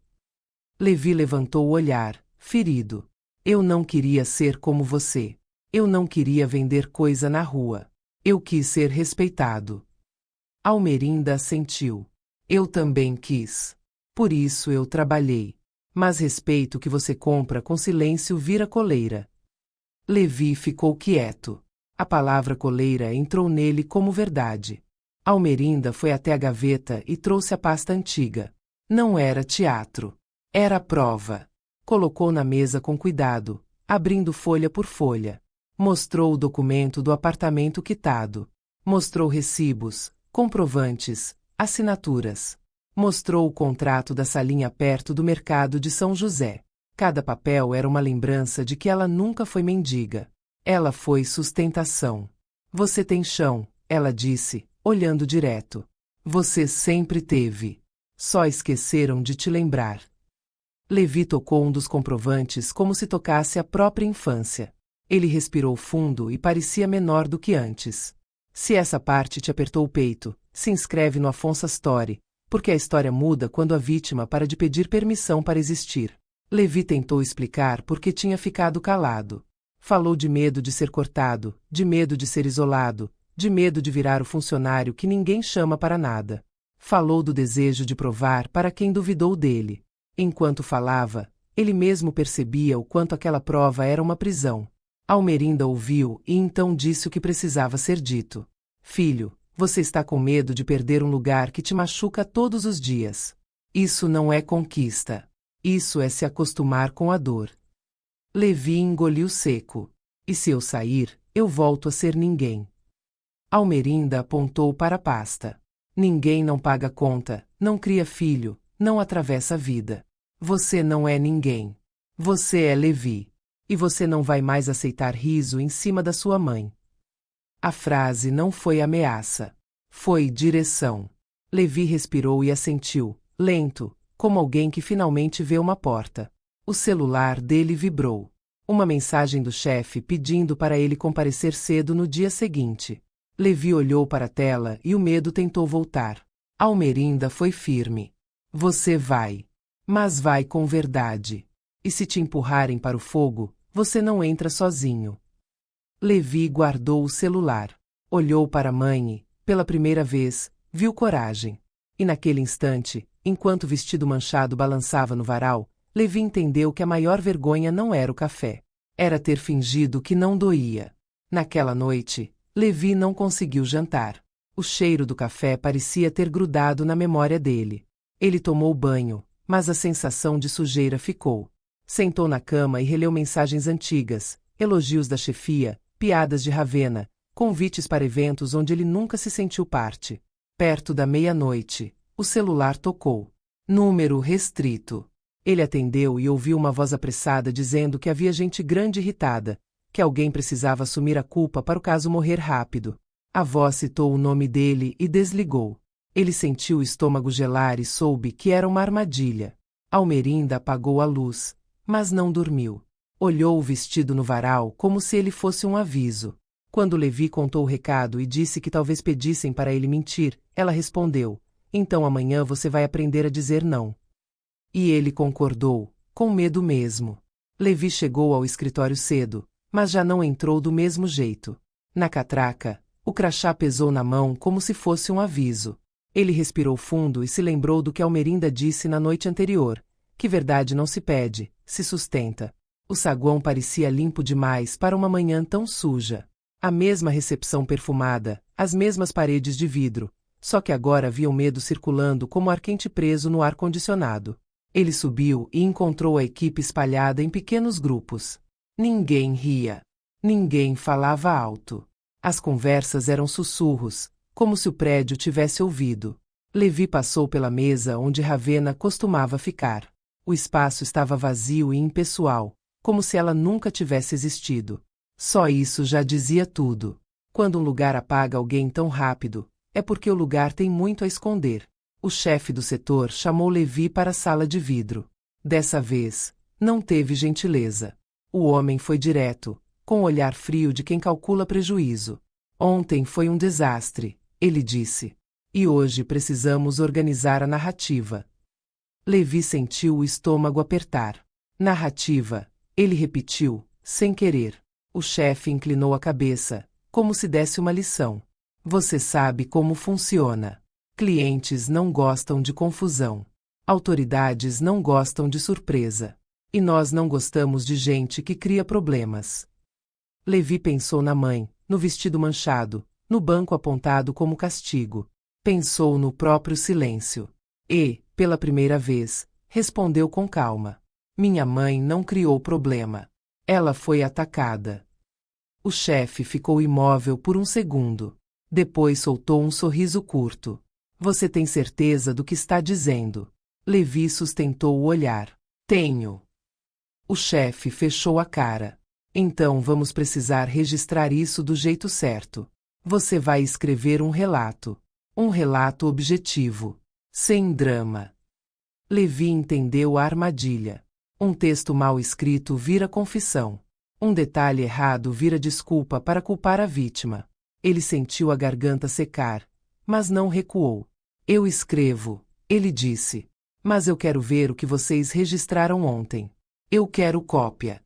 Levi levantou o olhar, ferido. Eu não queria ser como você. Eu não queria vender coisa na rua. Eu quis ser respeitado. Almerinda assentiu. Eu também quis. Por isso eu trabalhei. Mas respeito que você compra com silêncio vira coleira. Levi ficou quieto. A palavra coleira entrou nele como verdade. Almerinda foi até a gaveta e trouxe a pasta antiga. Não era teatro. Era prova. Colocou na mesa com cuidado, abrindo folha por folha. Mostrou o documento do apartamento quitado. Mostrou recibos, comprovantes, assinaturas. Mostrou o contrato da salinha perto do mercado de São José. Cada papel era uma lembrança de que ela nunca foi mendiga. Ela foi sustentação. Você tem chão, ela disse, olhando direto. Você sempre teve. Só esqueceram de te lembrar. Levi tocou um dos comprovantes como se tocasse a própria infância. Ele respirou fundo e parecia menor do que antes. Se essa parte te apertou o peito, se inscreve no Afonso Story, porque a história muda quando a vítima para de pedir permissão para existir. Levi tentou explicar por que tinha ficado calado. Falou de medo de ser cortado, de medo de ser isolado, de medo de virar o funcionário que ninguém chama para nada. Falou do desejo de provar para quem duvidou dele. Enquanto falava, ele mesmo percebia o quanto aquela prova era uma prisão. Almerinda ouviu e então disse o que precisava ser dito. Filho, você está com medo de perder um lugar que te machuca todos os dias. Isso não é conquista. Isso é se acostumar com a dor. Levi engoliu seco. E se eu sair, eu volto a ser ninguém. Almerinda apontou para a pasta. Ninguém não paga conta, não cria filho, não atravessa a vida. Você não é ninguém. Você é Levi. E você não vai mais aceitar riso em cima da sua mãe. A frase não foi ameaça. Foi direção. Levi respirou e assentiu, lento, como alguém que finalmente vê uma porta. O celular dele vibrou. Uma mensagem do chefe pedindo para ele comparecer cedo no dia seguinte. Levi olhou para a tela e o medo tentou voltar. Almerinda foi firme. Você vai. Mas vai com verdade. E se te empurrarem para o fogo, você não entra sozinho. Levi guardou o celular. Olhou para a mãe e, pela primeira vez, viu coragem. E naquele instante, enquanto o vestido manchado balançava no varal, Levi entendeu que a maior vergonha não era o café. Era ter fingido que não doía. Naquela noite, Levi não conseguiu jantar. O cheiro do café parecia ter grudado na memória dele. Ele tomou banho, mas a sensação de sujeira ficou. Sentou na cama e releu mensagens antigas, elogios da chefia, piadas de Ravena, convites para eventos onde ele nunca se sentiu parte. Perto da meia-noite, o celular tocou. Número restrito. Ele atendeu e ouviu uma voz apressada dizendo que havia gente grande irritada, que alguém precisava assumir a culpa para o caso morrer rápido. A voz citou o nome dele e desligou. Ele sentiu o estômago gelar e soube que era uma armadilha. Almerinda apagou a luz, mas não dormiu. Olhou o vestido no varal como se ele fosse um aviso. Quando Levi contou o recado e disse que talvez pedissem para ele mentir, ela respondeu: então amanhã você vai aprender a dizer não. E ele concordou, com medo mesmo. Levi chegou ao escritório cedo, mas já não entrou do mesmo jeito. Na catraca, o crachá pesou na mão como se fosse um aviso. Ele respirou fundo e se lembrou do que Almerinda disse na noite anterior, que verdade não se pede, se sustenta. O saguão parecia limpo demais para uma manhã tão suja. A mesma recepção perfumada, as mesmas paredes de vidro, só que agora havia o medo circulando como ar quente preso no ar-condicionado. Ele subiu e encontrou a equipe espalhada em pequenos grupos. Ninguém ria. Ninguém falava alto. As conversas eram sussurros, como se o prédio tivesse ouvido. Levi passou pela mesa onde Ravenna costumava ficar. O espaço estava vazio e impessoal, como se ela nunca tivesse existido. Só isso já dizia tudo. Quando um lugar apaga alguém tão rápido, é porque o lugar tem muito a esconder. O chefe do setor chamou Levi para a sala de vidro. Dessa vez, não teve gentileza. O homem foi direto, com o olhar frio de quem calcula prejuízo. Ontem foi um desastre, ele disse. E hoje precisamos organizar a narrativa. Levi sentiu o estômago apertar. Narrativa, ele repetiu, sem querer. O chefe inclinou a cabeça, como se desse uma lição. Você sabe como funciona. Clientes não gostam de confusão. Autoridades não gostam de surpresa. E nós não gostamos de gente que cria problemas. Levi pensou na mãe, no vestido manchado, no banco apontado como castigo. Pensou no próprio silêncio. E, pela primeira vez, respondeu com calma. Minha mãe não criou problema. Ela foi atacada. O chefe ficou imóvel por um segundo. Depois soltou um sorriso curto. Você tem certeza do que está dizendo? Levi sustentou o olhar. Tenho. O chefe fechou a cara. Então vamos precisar registrar isso do jeito certo. Você vai escrever um relato. Um relato objetivo. Sem drama. Levi entendeu a armadilha. Um texto mal escrito vira confissão. Um detalhe errado vira desculpa para culpar a vítima. Ele sentiu a garganta secar, mas não recuou. Eu escrevo, ele disse. Mas eu quero ver o que vocês registraram ontem. Eu quero cópia.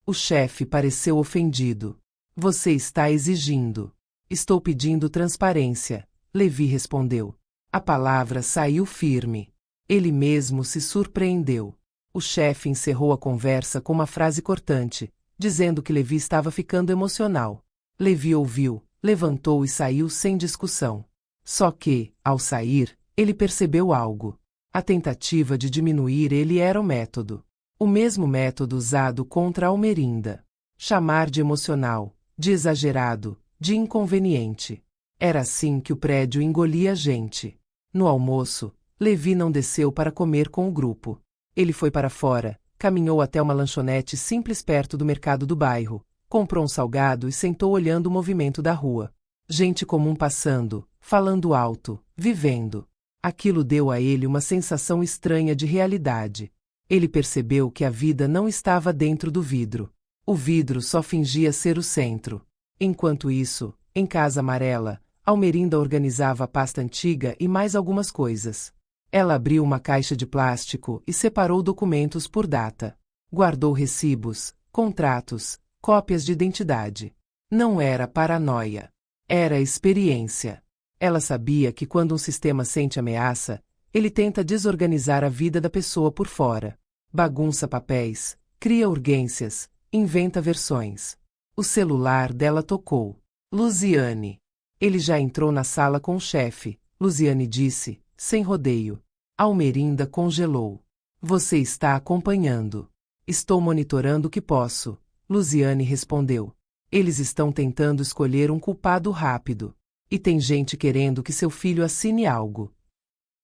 O chefe pareceu ofendido. Você está exigindo. Estou pedindo transparência, Levi respondeu. A palavra saiu firme. Ele mesmo se surpreendeu. O chefe encerrou a conversa com uma frase cortante, dizendo que Levi estava ficando emocional. Levi ouviu, levantou e saiu sem discussão. Só que, ao sair, ele percebeu algo. A tentativa de diminuir ele era o método. O mesmo método usado contra Almerinda. Chamar de emocional, de exagerado, de inconveniente. Era assim que o prédio engolia gente. No almoço, Levi não desceu para comer com o grupo. Ele foi para fora, caminhou até uma lanchonete simples perto do mercado do bairro, comprou um salgado e sentou olhando o movimento da rua. Gente comum passando, falando alto, vivendo. Aquilo deu a ele uma sensação estranha de realidade. Ele percebeu que a vida não estava dentro do vidro. O vidro só fingia ser o centro. Enquanto isso, em Casa Amarela, Almerinda organizava a pasta antiga e mais algumas coisas. Ela abriu uma caixa de plástico e separou documentos por data. Guardou recibos, contratos, cópias de identidade. Não era paranoia. Era experiência. Ela sabia que quando um sistema sente ameaça, ele tenta desorganizar a vida da pessoa por fora. Bagunça papéis, cria urgências, inventa versões. O celular dela tocou. Luziane. Ele já entrou na sala com o chefe, Luziane disse, sem rodeio. Almerinda congelou. Você está acompanhando. Estou monitorando o que posso, Luziane respondeu. Eles estão tentando escolher um culpado rápido. E tem gente querendo que seu filho assine algo.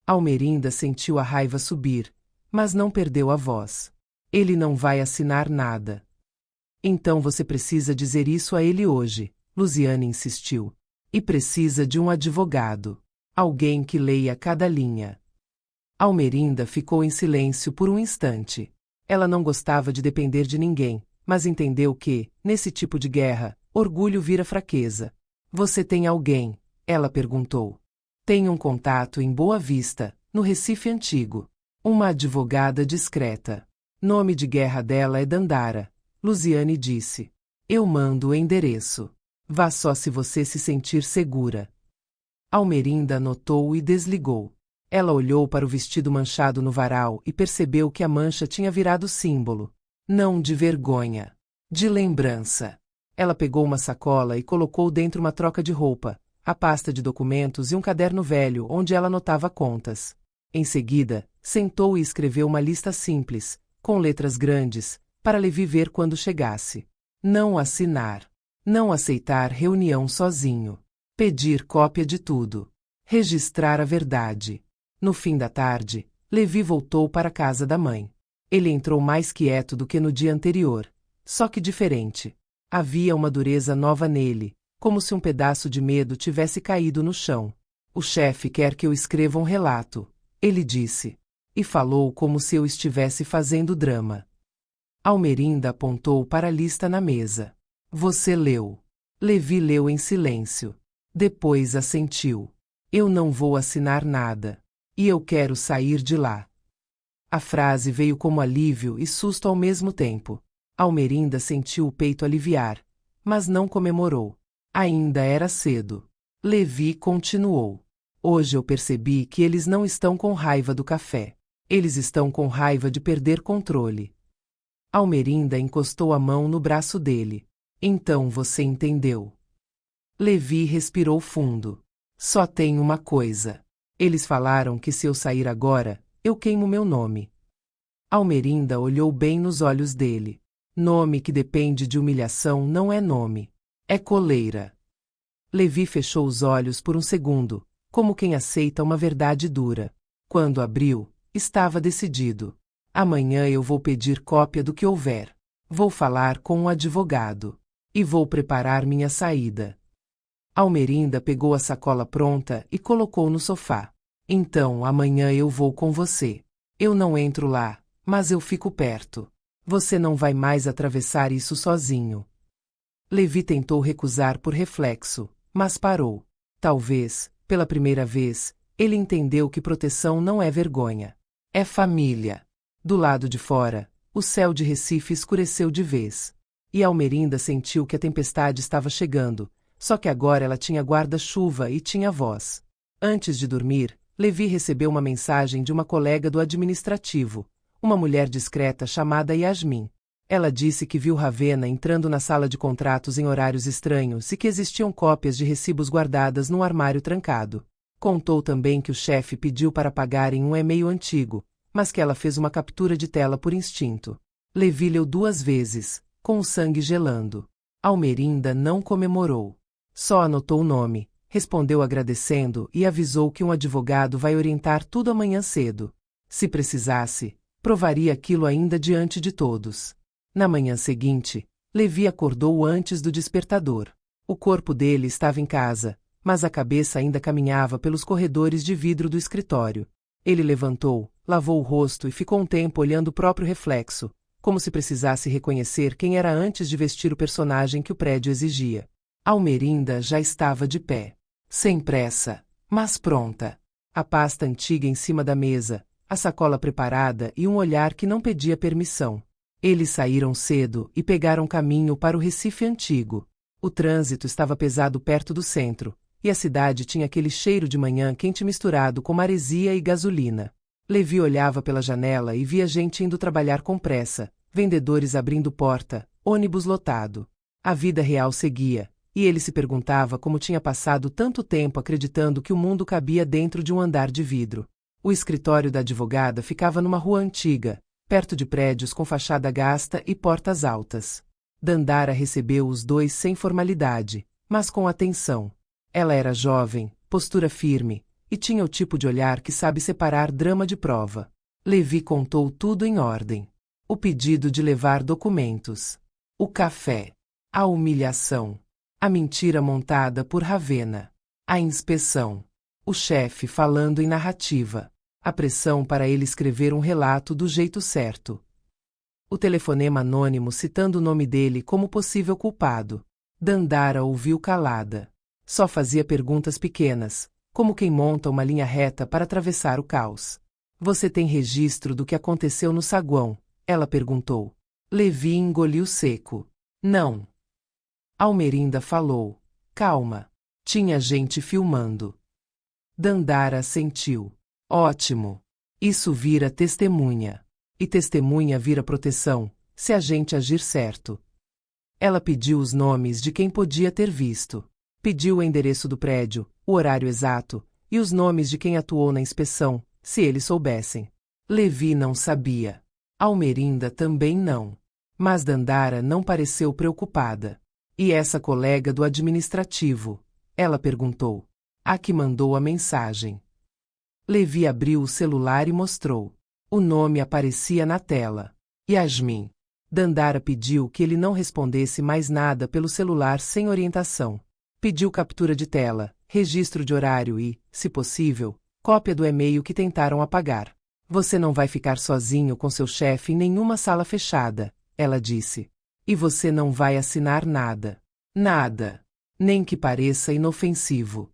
Almerinda sentiu a raiva subir, mas não perdeu a voz. Ele não vai assinar nada. Então você precisa dizer isso a ele hoje, Luziane insistiu. E precisa de um advogado. Alguém que leia cada linha. Almerinda ficou em silêncio por um instante. Ela não gostava de depender de ninguém, mas entendeu que, nesse tipo de guerra, orgulho vira fraqueza. Você tem alguém? Ela perguntou. Tenho um contato em Boa Vista, no Recife Antigo. Uma advogada discreta. Nome de guerra dela é Dandara, Luziane disse. Eu mando o endereço. Vá só se você se sentir segura. Almerinda anotou e desligou. Ela olhou para o vestido manchado no varal e percebeu que a mancha tinha virado símbolo. Não de vergonha. De lembrança. Ela pegou uma sacola e colocou dentro uma troca de roupa, a pasta de documentos e um caderno velho onde ela anotava contas. Em seguida, sentou e escreveu uma lista simples, com letras grandes, para Levi ver quando chegasse. Não assinar. Não aceitar reunião sozinho. Pedir cópia de tudo. Registrar a verdade. No fim da tarde, Levi voltou para a casa da mãe. Ele entrou mais quieto do que no dia anterior, só que diferente. Havia uma dureza nova nele, como se um pedaço de medo tivesse caído no chão. O chefe quer que eu escreva um relato, ele disse. E falou como se eu estivesse fazendo drama. Almerinda apontou para a lista na mesa. Você leu. Levi leu em silêncio. Depois assentiu. Eu não vou assinar nada. E eu quero sair de lá. A frase veio como alívio e susto ao mesmo tempo. Almerinda sentiu o peito aliviar, mas não comemorou. Ainda era cedo. Levi continuou. Hoje eu percebi que eles não estão com raiva do café. Eles estão com raiva de perder controle. Almerinda encostou a mão no braço dele. Então você entendeu. Levi respirou fundo. Só tem uma coisa. Eles falaram que se eu sair agora, eu queimo meu nome. Almerinda olhou bem nos olhos dele. Nome que depende de humilhação não é nome. É coleira. Levi fechou os olhos por um segundo, como quem aceita uma verdade dura. Quando abriu, estava decidido. Amanhã eu vou pedir cópia do que houver. Vou falar com um advogado. E vou preparar minha saída. Almerinda pegou a sacola pronta e colocou no sofá. Então amanhã eu vou com você. Eu não entro lá, mas eu fico perto. Você não vai mais atravessar isso sozinho. Levi tentou recusar por reflexo, mas parou. Talvez, pela primeira vez, ele entendeu que proteção não é vergonha. É família. Do lado de fora, o céu de Recife escureceu de vez. E Almerinda sentiu que a tempestade estava chegando, só que agora ela tinha guarda-chuva e tinha voz. Antes de dormir, Levi recebeu uma mensagem de uma colega do administrativo, uma mulher discreta chamada Yasmin. Ela disse que viu Ravena entrando na sala de contratos em horários estranhos e que existiam cópias de recibos guardadas num armário trancado. Contou também que o chefe pediu para pagar em um e-mail antigo, mas que ela fez uma captura de tela por instinto. Levi leu 2 vezes, com o sangue gelando. Almerinda não comemorou. Só anotou o nome, respondeu agradecendo e avisou que um advogado vai orientar tudo amanhã cedo. Se precisasse, provaria aquilo ainda diante de todos. Na manhã seguinte, Levi acordou antes do despertador. O corpo dele estava em casa, mas a cabeça ainda caminhava pelos corredores de vidro do escritório. Ele levantou, lavou o rosto e ficou um tempo olhando o próprio reflexo, como se precisasse reconhecer quem era antes de vestir o personagem que o prédio exigia. Almerinda já estava de pé. Sem pressa, mas pronta. A pasta antiga em cima da mesa, a sacola preparada e um olhar que não pedia permissão. Eles saíram cedo e pegaram caminho para o Recife antigo. O trânsito estava pesado perto do centro, e a cidade tinha aquele cheiro de manhã quente misturado com maresia e gasolina. Levi olhava pela janela e via gente indo trabalhar com pressa, vendedores abrindo porta, ônibus lotado. A vida real seguia, e ele se perguntava como tinha passado tanto tempo acreditando que o mundo cabia dentro de um andar de vidro. O escritório da advogada ficava numa rua antiga, perto de prédios com fachada gasta e portas altas. Dandara recebeu os dois sem formalidade, mas com atenção. Ela era jovem, postura firme, e tinha o tipo de olhar que sabe separar drama de prova. Levi contou tudo em ordem. O pedido de levar documentos. O café. A humilhação. A mentira montada por Ravena. A inspeção. O chefe falando em narrativa. A pressão para ele escrever um relato do jeito certo. O telefonema anônimo citando o nome dele como possível culpado. Dandara ouviu calada. Só fazia perguntas pequenas, como quem monta uma linha reta para atravessar o caos. Você tem registro do que aconteceu no saguão? Ela perguntou. Levi engoliu seco. Não. Almerinda falou. Calma. Tinha gente filmando. Dandara assentiu. Ótimo. Isso vira testemunha. E testemunha vira proteção, se a gente agir certo. Ela pediu os nomes de quem podia ter visto. Pediu o endereço do prédio, o horário exato, e os nomes de quem atuou na inspeção, se eles soubessem. Levi não sabia. Almerinda também não. Mas Dandara não pareceu preocupada. E essa colega do administrativo? Ela perguntou. A que mandou a mensagem. Levi abriu o celular e mostrou. O nome aparecia na tela. Yasmin. Dandara pediu que ele não respondesse mais nada pelo celular sem orientação. Pediu captura de tela, registro de horário e, se possível, cópia do e-mail que tentaram apagar. Você não vai ficar sozinho com seu chefe em nenhuma sala fechada, ela disse. E você não vai assinar nada. Nada. Nem que pareça inofensivo.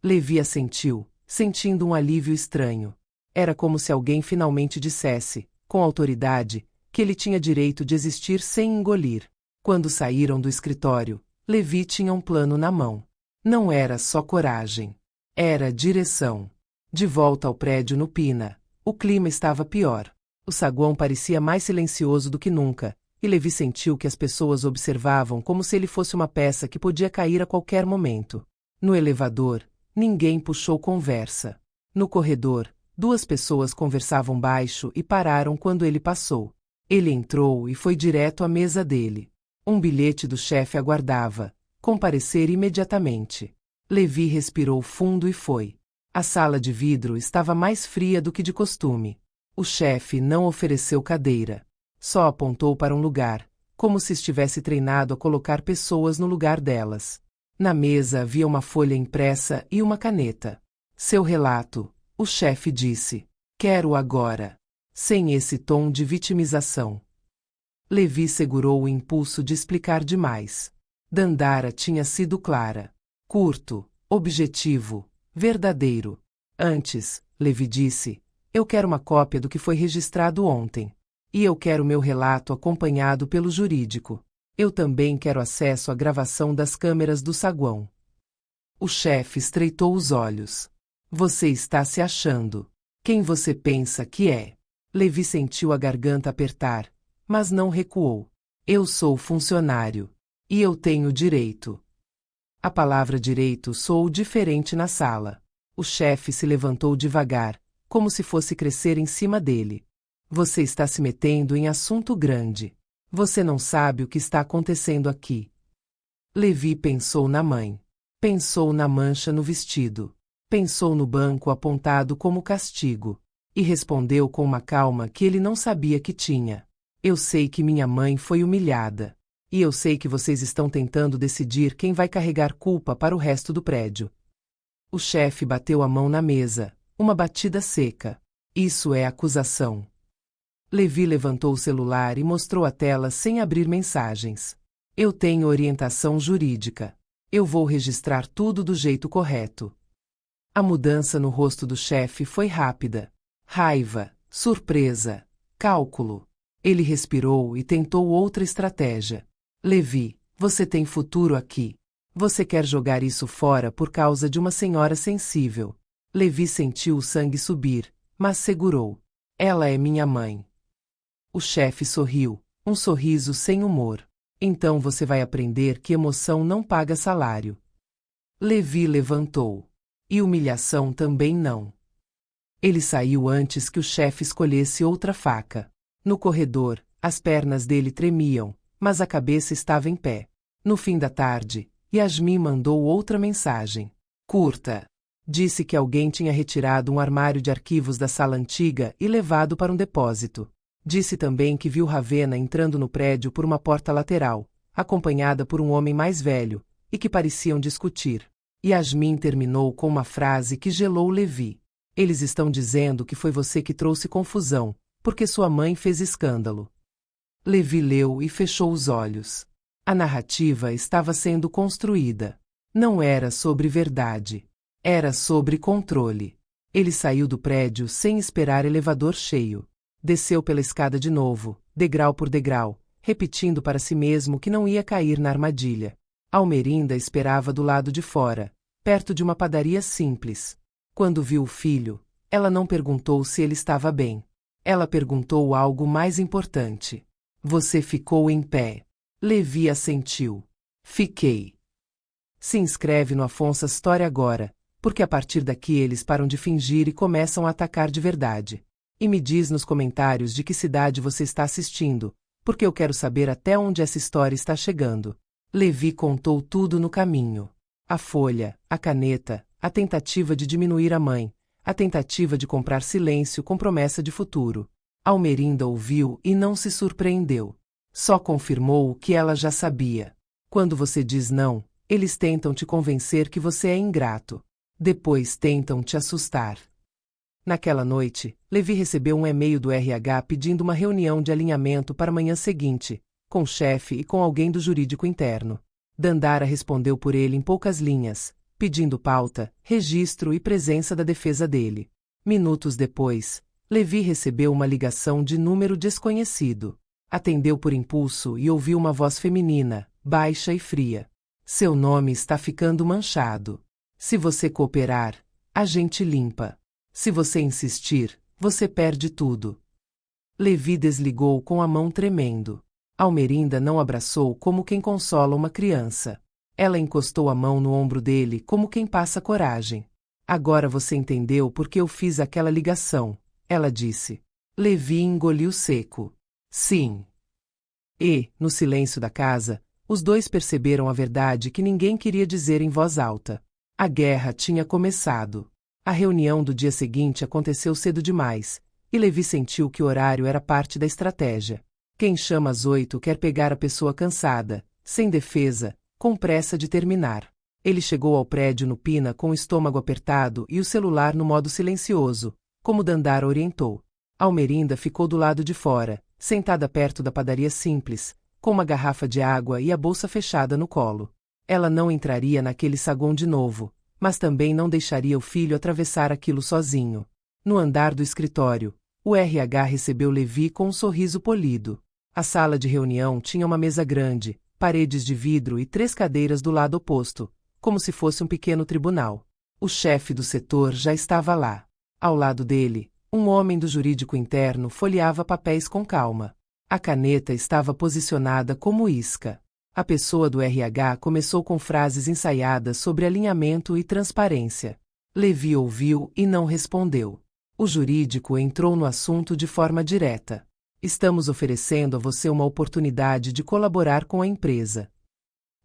Levi assentiu, sentindo um alívio estranho. Era como se alguém finalmente dissesse, com autoridade, que ele tinha direito de existir sem engolir. Quando saíram do escritório, Levi tinha um plano na mão. Não era só coragem. Era direção. De volta ao prédio no Pina, o clima estava pior. O saguão parecia mais silencioso do que nunca, e Levi sentiu que as pessoas observavam como se ele fosse uma peça que podia cair a qualquer momento. No elevador, ninguém puxou conversa. No corredor, duas pessoas conversavam baixo e pararam quando ele passou. Ele entrou e foi direto à mesa dele. Um bilhete do chefe aguardava. Comparecer imediatamente. Levi respirou fundo e foi. A sala de vidro estava mais fria do que de costume. O chefe não ofereceu cadeira. Só apontou para um lugar, como se estivesse treinado a colocar pessoas no lugar delas. Na mesa havia uma folha impressa e uma caneta. Seu relato, o chefe disse. Quero agora. Sem esse tom de vitimização. Levi segurou o impulso de explicar demais. Dandara tinha sido clara. Curto, objetivo, verdadeiro. Antes, Levi disse, eu quero uma cópia do que foi registrado ontem. E eu quero meu relato acompanhado pelo jurídico. Eu também quero acesso à gravação das câmeras do saguão. O chefe estreitou os olhos. Você está se achando. Quem você pensa que é? Levi sentiu a garganta apertar, mas não recuou. Eu sou funcionário. E eu tenho direito. A palavra direito soou diferente na sala. O chefe se levantou devagar, como se fosse crescer em cima dele. Você está se metendo em assunto grande. Você não sabe o que está acontecendo aqui. Levi pensou na mãe. Pensou na mancha no vestido. Pensou no banco apontado como castigo. E respondeu com uma calma que ele não sabia que tinha. Eu sei que minha mãe foi humilhada. E eu sei que vocês estão tentando decidir quem vai carregar culpa para o resto do prédio. O chefe bateu a mão na mesa, uma batida seca. Isso é acusação. Levi levantou o celular e mostrou a tela sem abrir mensagens. Eu tenho orientação jurídica. Eu vou registrar tudo do jeito correto. A mudança no rosto do chefe foi rápida. Raiva, surpresa, cálculo. Ele respirou e tentou outra estratégia. Levi, você tem futuro aqui. Você quer jogar isso fora por causa de uma senhora sensível. Levi sentiu o sangue subir, mas segurou. Ela é minha mãe. O chefe sorriu, um sorriso sem humor. Então você vai aprender que emoção não paga salário. Levi levantou. E humilhação também não. Ele saiu antes que o chefe escolhesse outra faca. No corredor, as pernas dele tremiam, mas a cabeça estava em pé. No fim da tarde, Yasmin mandou outra mensagem. Curta. Disse que alguém tinha retirado um armário de arquivos da sala antiga e levado para um depósito. Disse também que viu Ravena entrando no prédio por uma porta lateral, acompanhada por um homem mais velho, e que pareciam discutir. Yasmin terminou com uma frase que gelou Levi. Eles estão dizendo que foi você que trouxe confusão, porque sua mãe fez escândalo. Levi leu e fechou os olhos. A narrativa estava sendo construída. Não era sobre verdade. Era sobre controle. Ele saiu do prédio sem esperar elevador cheio. Desceu pela escada de novo, degrau por degrau, repetindo para si mesmo que não ia cair na armadilha. Almerinda esperava do lado de fora, perto de uma padaria simples. Quando viu o filho, ela não perguntou se ele estava bem. Ela perguntou algo mais importante. Você ficou em pé. Levi assentiu. Fiquei. Se inscreve no Afonso Story agora, porque a partir daqui eles param de fingir e começam a atacar de verdade. E me diz nos comentários de que cidade você está assistindo, porque eu quero saber até onde essa história está chegando. Levi contou tudo no caminho. A folha, a caneta, a tentativa de diminuir a mãe, a tentativa de comprar silêncio com promessa de futuro. Almerinda ouviu e não se surpreendeu. Só confirmou o que ela já sabia. Quando você diz não, eles tentam te convencer que você é ingrato. Depois tentam te assustar. Naquela noite, Levi recebeu um e-mail do RH pedindo uma reunião de alinhamento para a manhã seguinte, com o chefe e com alguém do jurídico interno. Dandara respondeu por ele em poucas linhas, pedindo pauta, registro e presença da defesa dele. Minutos depois, Levi recebeu uma ligação de número desconhecido. Atendeu por impulso e ouviu uma voz feminina, baixa e fria. Seu nome está ficando manchado. Se você cooperar, a gente limpa. Se você insistir, você perde tudo. Levi desligou com a mão tremendo. Almerinda não abraçou como quem consola uma criança. Ela encostou a mão no ombro dele como quem passa coragem. Agora você entendeu por que eu fiz aquela ligação, ela disse. Levi engoliu seco. Sim. E, no silêncio da casa, os dois perceberam a verdade que ninguém queria dizer em voz alta. A guerra tinha começado. A reunião do dia seguinte aconteceu cedo demais, e Levi sentiu que o horário era parte da estratégia. Quem chama às 8 quer pegar a pessoa cansada, sem defesa, com pressa de terminar. Ele chegou ao prédio no Pina com o estômago apertado e o celular no modo silencioso, como Dandara orientou. Almerinda ficou do lado de fora, sentada perto da padaria simples, com uma garrafa de água e a bolsa fechada no colo. Ela não entraria naquele saguão de novo, mas também não deixaria o filho atravessar aquilo sozinho. No andar do escritório, o RH recebeu Levi com um sorriso polido. A sala de reunião tinha uma mesa grande, paredes de vidro e 3 cadeiras do lado oposto, como se fosse um pequeno tribunal. O chefe do setor já estava lá. Ao lado dele, um homem do jurídico interno folheava papéis com calma. A caneta estava posicionada como isca. A pessoa do RH começou com frases ensaiadas sobre alinhamento e transparência. Levi ouviu e não respondeu. O jurídico entrou no assunto de forma direta. Estamos oferecendo a você uma oportunidade de colaborar com a empresa.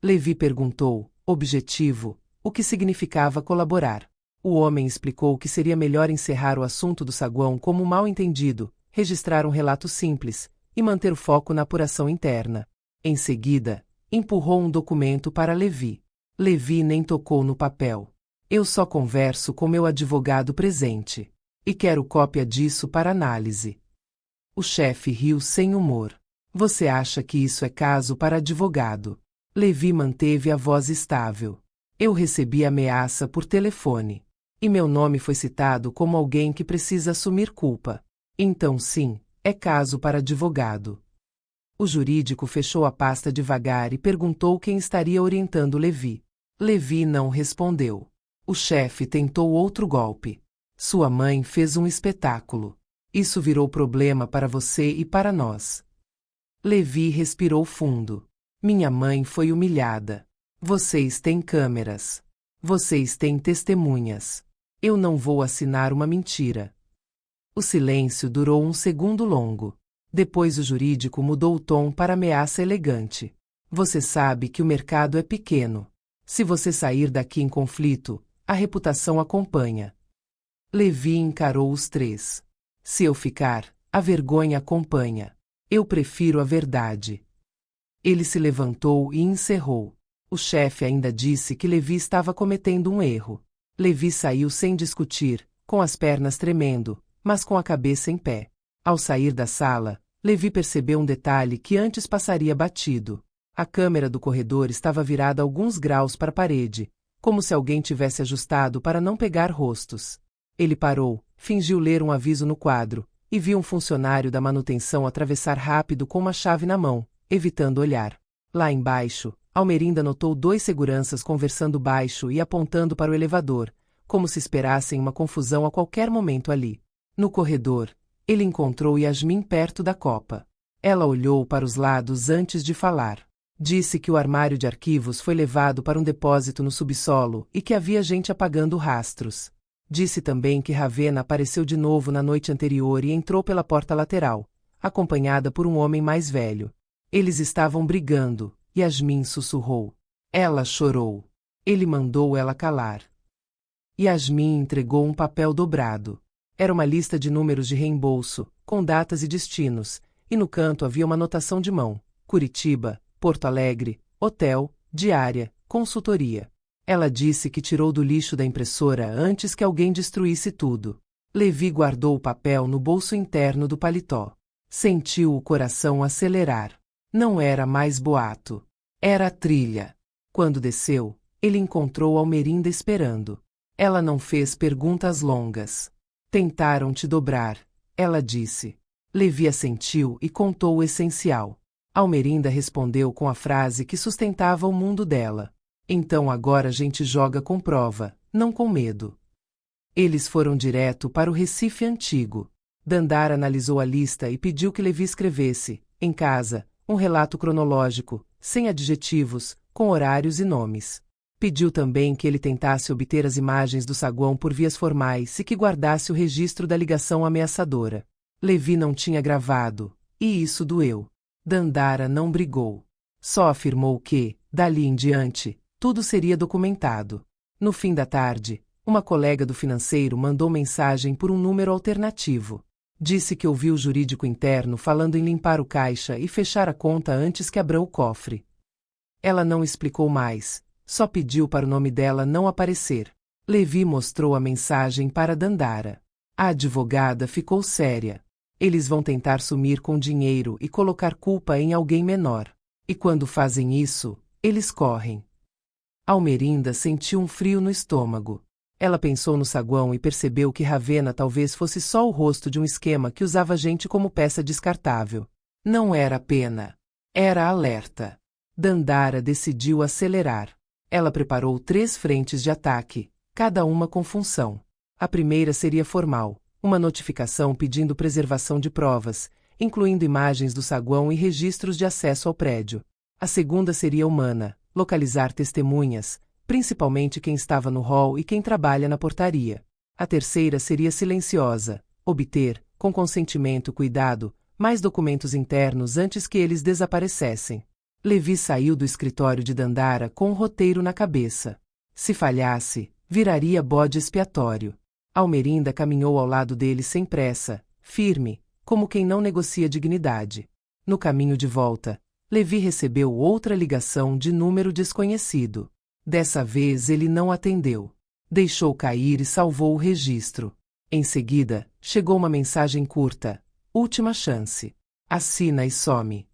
Levi perguntou, objetivo, o que significava colaborar. O homem explicou que seria melhor encerrar o assunto do saguão como mal-entendido, registrar um relato simples e manter o foco na apuração interna. Em seguida, empurrou um documento para Levi. Levi nem tocou no papel. Eu só converso com meu advogado presente. E quero cópia disso para análise. O chefe riu sem humor. Você acha que isso é caso para advogado? Levi manteve a voz estável. Eu recebi ameaça por telefone. E meu nome foi citado como alguém que precisa assumir culpa. Então sim, é caso para advogado. O jurídico fechou a pasta devagar e perguntou quem estaria orientando Levi. Levi não respondeu. O chefe tentou outro golpe. Sua mãe fez um espetáculo. Isso virou problema para você e para nós. Levi respirou fundo. Minha mãe foi humilhada. Vocês têm câmeras. Vocês têm testemunhas. Eu não vou assinar uma mentira. O silêncio durou um segundo longo. Depois o jurídico mudou o tom para ameaça elegante. Você sabe que o mercado é pequeno. Se você sair daqui em conflito, a reputação acompanha. Levi encarou os 3. Se eu ficar, a vergonha acompanha. Eu prefiro a verdade. Ele se levantou e encerrou. O chefe ainda disse que Levi estava cometendo um erro. Levi saiu sem discutir, com as pernas tremendo, mas com a cabeça em pé. Ao sair da sala, Levi percebeu um detalhe que antes passaria batido. A câmera do corredor estava virada alguns graus para a parede, como se alguém tivesse ajustado para não pegar rostos. Ele parou, fingiu ler um aviso no quadro, e viu um funcionário da manutenção atravessar rápido com uma chave na mão, evitando olhar. Lá embaixo, Almerinda notou 2 seguranças conversando baixo e apontando para o elevador, como se esperassem uma confusão a qualquer momento ali. No corredor, ele encontrou Yasmin perto da copa. Ela olhou para os lados antes de falar. Disse que o armário de arquivos foi levado para um depósito no subsolo e que havia gente apagando rastros. Disse também que Ravenna apareceu de novo na noite anterior e entrou pela porta lateral, acompanhada por um homem mais velho. Eles estavam brigando, Yasmin sussurrou. Ela chorou. Ele mandou ela calar. Yasmin entregou um papel dobrado. Era uma lista de números de reembolso, com datas e destinos, e no canto havia uma anotação de mão: Curitiba, Porto Alegre, hotel, diária, consultoria. Ela disse que tirou do lixo da impressora antes que alguém destruísse tudo. Levi guardou o papel no bolso interno do paletó. Sentiu o coração acelerar. Não era mais boato. Era a trilha. Quando desceu, ele encontrou Almerinda esperando. Ela não fez perguntas longas. Tentaram te dobrar, ela disse. Levi assentiu e contou o essencial. Almerinda respondeu com a frase que sustentava o mundo dela. Então agora a gente joga com prova, não com medo. Eles foram direto para o Recife antigo. Dandara analisou a lista e pediu que Levi escrevesse, em casa, um relato cronológico, sem adjetivos, com horários e nomes. Pediu também que ele tentasse obter as imagens do saguão por vias formais e que guardasse o registro da ligação ameaçadora. Levi não tinha gravado, e isso doeu. Dandara não brigou. Só afirmou que, dali em diante, tudo seria documentado. No fim da tarde, uma colega do financeiro mandou mensagem por um número alternativo. Disse que ouviu o jurídico interno falando em limpar o caixa e fechar a conta antes que abram o cofre. Ela não explicou mais, só pediu para o nome dela não aparecer. Levi mostrou a mensagem para Dandara. A advogada ficou séria. Eles vão tentar sumir com dinheiro e colocar culpa em alguém menor. E quando fazem isso, eles correm. Almerinda sentiu um frio no estômago. Ela pensou no saguão e percebeu que Ravenna talvez fosse só o rosto de um esquema que usava gente como peça descartável. Não era pena. Era alerta. Dandara decidiu acelerar. Ela preparou 3 frentes de ataque, cada uma com função. A primeira seria formal, uma notificação pedindo preservação de provas, incluindo imagens do saguão e registros de acesso ao prédio. A segunda seria humana, localizar testemunhas, principalmente quem estava no hall e quem trabalha na portaria. A terceira seria silenciosa, obter, com consentimento e cuidado, mais documentos internos antes que eles desaparecessem. Levi saiu do escritório de Dandara com um roteiro na cabeça. Se falhasse, viraria bode expiatório. Almerinda caminhou ao lado dele sem pressa, firme, como quem não negocia dignidade. No caminho de volta, Levi recebeu outra ligação de número desconhecido. Dessa vez ele não atendeu. Deixou cair e salvou o registro. Em seguida, chegou uma mensagem curta. Última chance. Assina e some.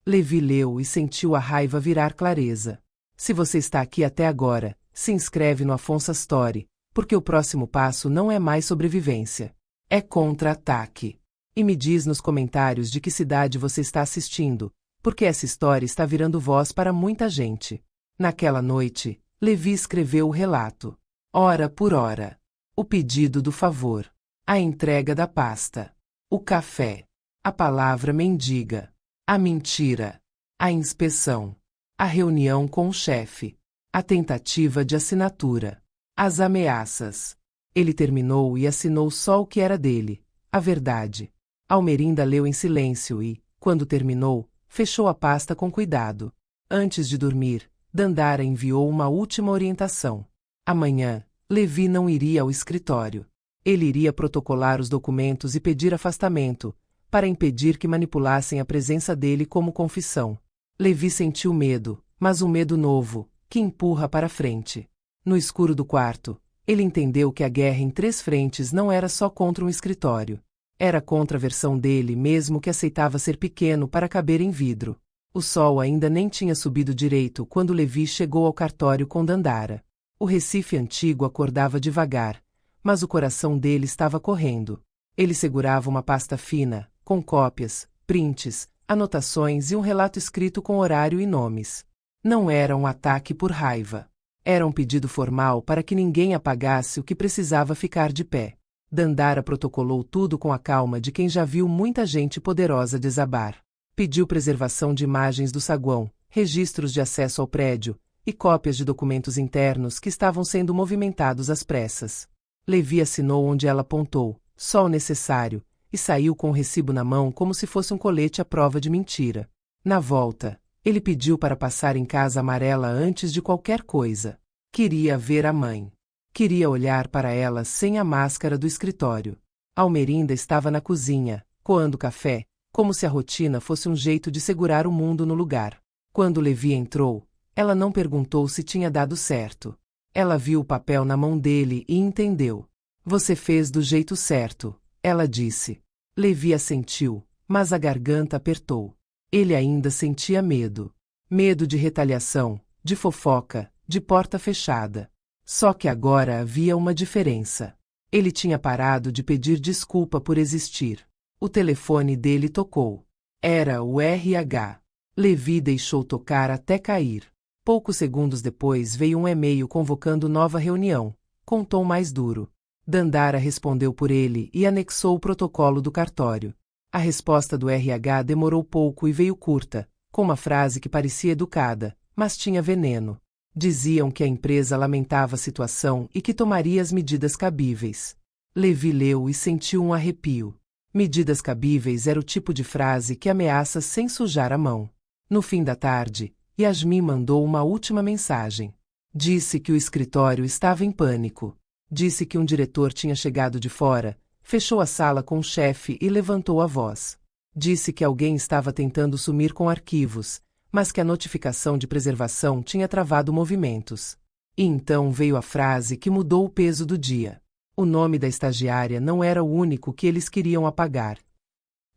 Levi leu e sentiu a raiva virar clareza. Se você está aqui até agora, se inscreve no Afonso Story, porque o próximo passo não é mais sobrevivência. É contra-ataque. E me diz nos comentários de que cidade você está assistindo, porque essa história está virando voz para muita gente. Naquela noite, Levi escreveu o relato. Hora por hora. O pedido do favor. A entrega da pasta. O café. A palavra mendiga. A mentira. A inspeção. A reunião com o chefe. A tentativa de assinatura. As ameaças. Ele terminou e assinou só o que era dele, a verdade. Almerinda leu em silêncio e, quando terminou, fechou a pasta com cuidado. Antes de dormir, Dandara enviou uma última orientação. Amanhã, Levi não iria ao escritório. Ele iria protocolar os documentos e pedir afastamento, para impedir que manipulassem a presença dele como confissão. Levi sentiu medo, mas um medo novo, que empurra para frente. No escuro do quarto, ele entendeu que a guerra em 3 frentes não era só contra um escritório. Era contra a versão dele mesmo que aceitava ser pequeno para caber em vidro. O sol ainda nem tinha subido direito quando Levi chegou ao cartório com Dandara. O Recife antigo acordava devagar, mas o coração dele estava correndo. Ele segurava uma pasta fina, com cópias, prints, anotações e um relato escrito com horário e nomes. Não era um ataque por raiva. Era um pedido formal para que ninguém apagasse o que precisava ficar de pé. Dandara protocolou tudo com a calma de quem já viu muita gente poderosa desabar. Pediu preservação de imagens do saguão, registros de acesso ao prédio e cópias de documentos internos que estavam sendo movimentados às pressas. Levi assinou onde ela apontou, só o necessário, e saiu com o recibo na mão como se fosse um colete à prova de mentira. Na volta, ele pediu para passar em casa amarela antes de qualquer coisa. Queria ver a mãe. Queria olhar para ela sem a máscara do escritório. Almerinda estava na cozinha, coando café, como se a rotina fosse um jeito de segurar o mundo no lugar. Quando Levi entrou, ela não perguntou se tinha dado certo. Ela viu o papel na mão dele e entendeu. Você fez do jeito certo, ela disse. Levi assentiu, mas a garganta apertou. Ele ainda sentia medo. Medo de retaliação, de fofoca, de porta fechada. Só que agora havia uma diferença. Ele tinha parado de pedir desculpa por existir. O telefone dele tocou. Era o RH. Levi deixou tocar até cair. Poucos segundos depois veio um e-mail convocando nova reunião, com tom mais duro. Dandara respondeu por ele e anexou o protocolo do cartório. A resposta do RH demorou pouco e veio curta, com uma frase que parecia educada, mas tinha veneno. Diziam que a empresa lamentava a situação e que tomaria as medidas cabíveis. Levi leu e sentiu um arrepio. Medidas cabíveis era o tipo de frase que ameaça sem sujar a mão. No fim da tarde, Yasmin mandou uma última mensagem. Disse que o escritório estava em pânico. Disse que um diretor tinha chegado de fora, fechou a sala com o chefe e levantou a voz. Disse que alguém estava tentando sumir com arquivos, mas que a notificação de preservação tinha travado movimentos. E então veio a frase que mudou o peso do dia. O nome da estagiária não era o único que eles queriam apagar.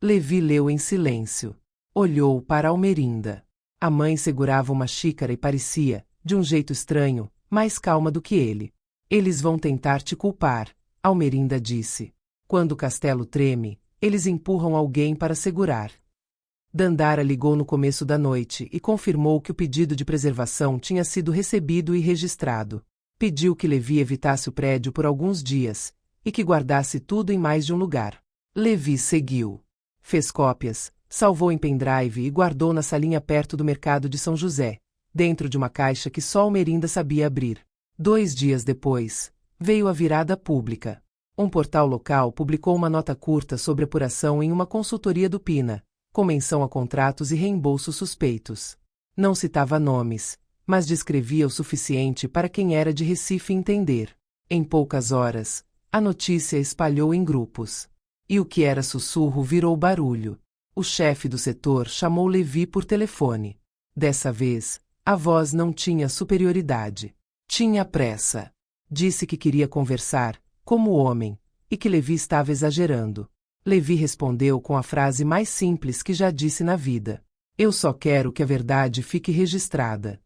Levi leu em silêncio. Olhou para Almerinda. A mãe segurava uma xícara e parecia, de um jeito estranho, mais calma do que ele. Eles vão tentar te culpar, Almerinda disse. Quando o castelo treme, eles empurram alguém para segurar. Dandara ligou no começo da noite e confirmou que o pedido de preservação tinha sido recebido e registrado. Pediu que Levi evitasse o prédio por alguns dias e que guardasse tudo em mais de um lugar. Levi seguiu. Fez cópias, salvou em pendrive e guardou na salinha perto do mercado de São José, dentro de uma caixa que só Almerinda sabia abrir. 2 dias depois, veio a virada pública. Um portal local publicou uma nota curta sobre apuração em uma consultoria do Pina, com menção a contratos e reembolsos suspeitos. Não citava nomes, mas descrevia o suficiente para quem era de Recife entender. Em poucas horas, a notícia espalhou em grupos. E o que era sussurro virou barulho. O chefe do setor chamou Levi por telefone. Dessa vez, a voz não tinha superioridade. Tinha pressa. Disse que queria conversar, como homem, e que Levi estava exagerando. Levi respondeu com a frase mais simples que já disse na vida. Eu só quero que a verdade fique registrada.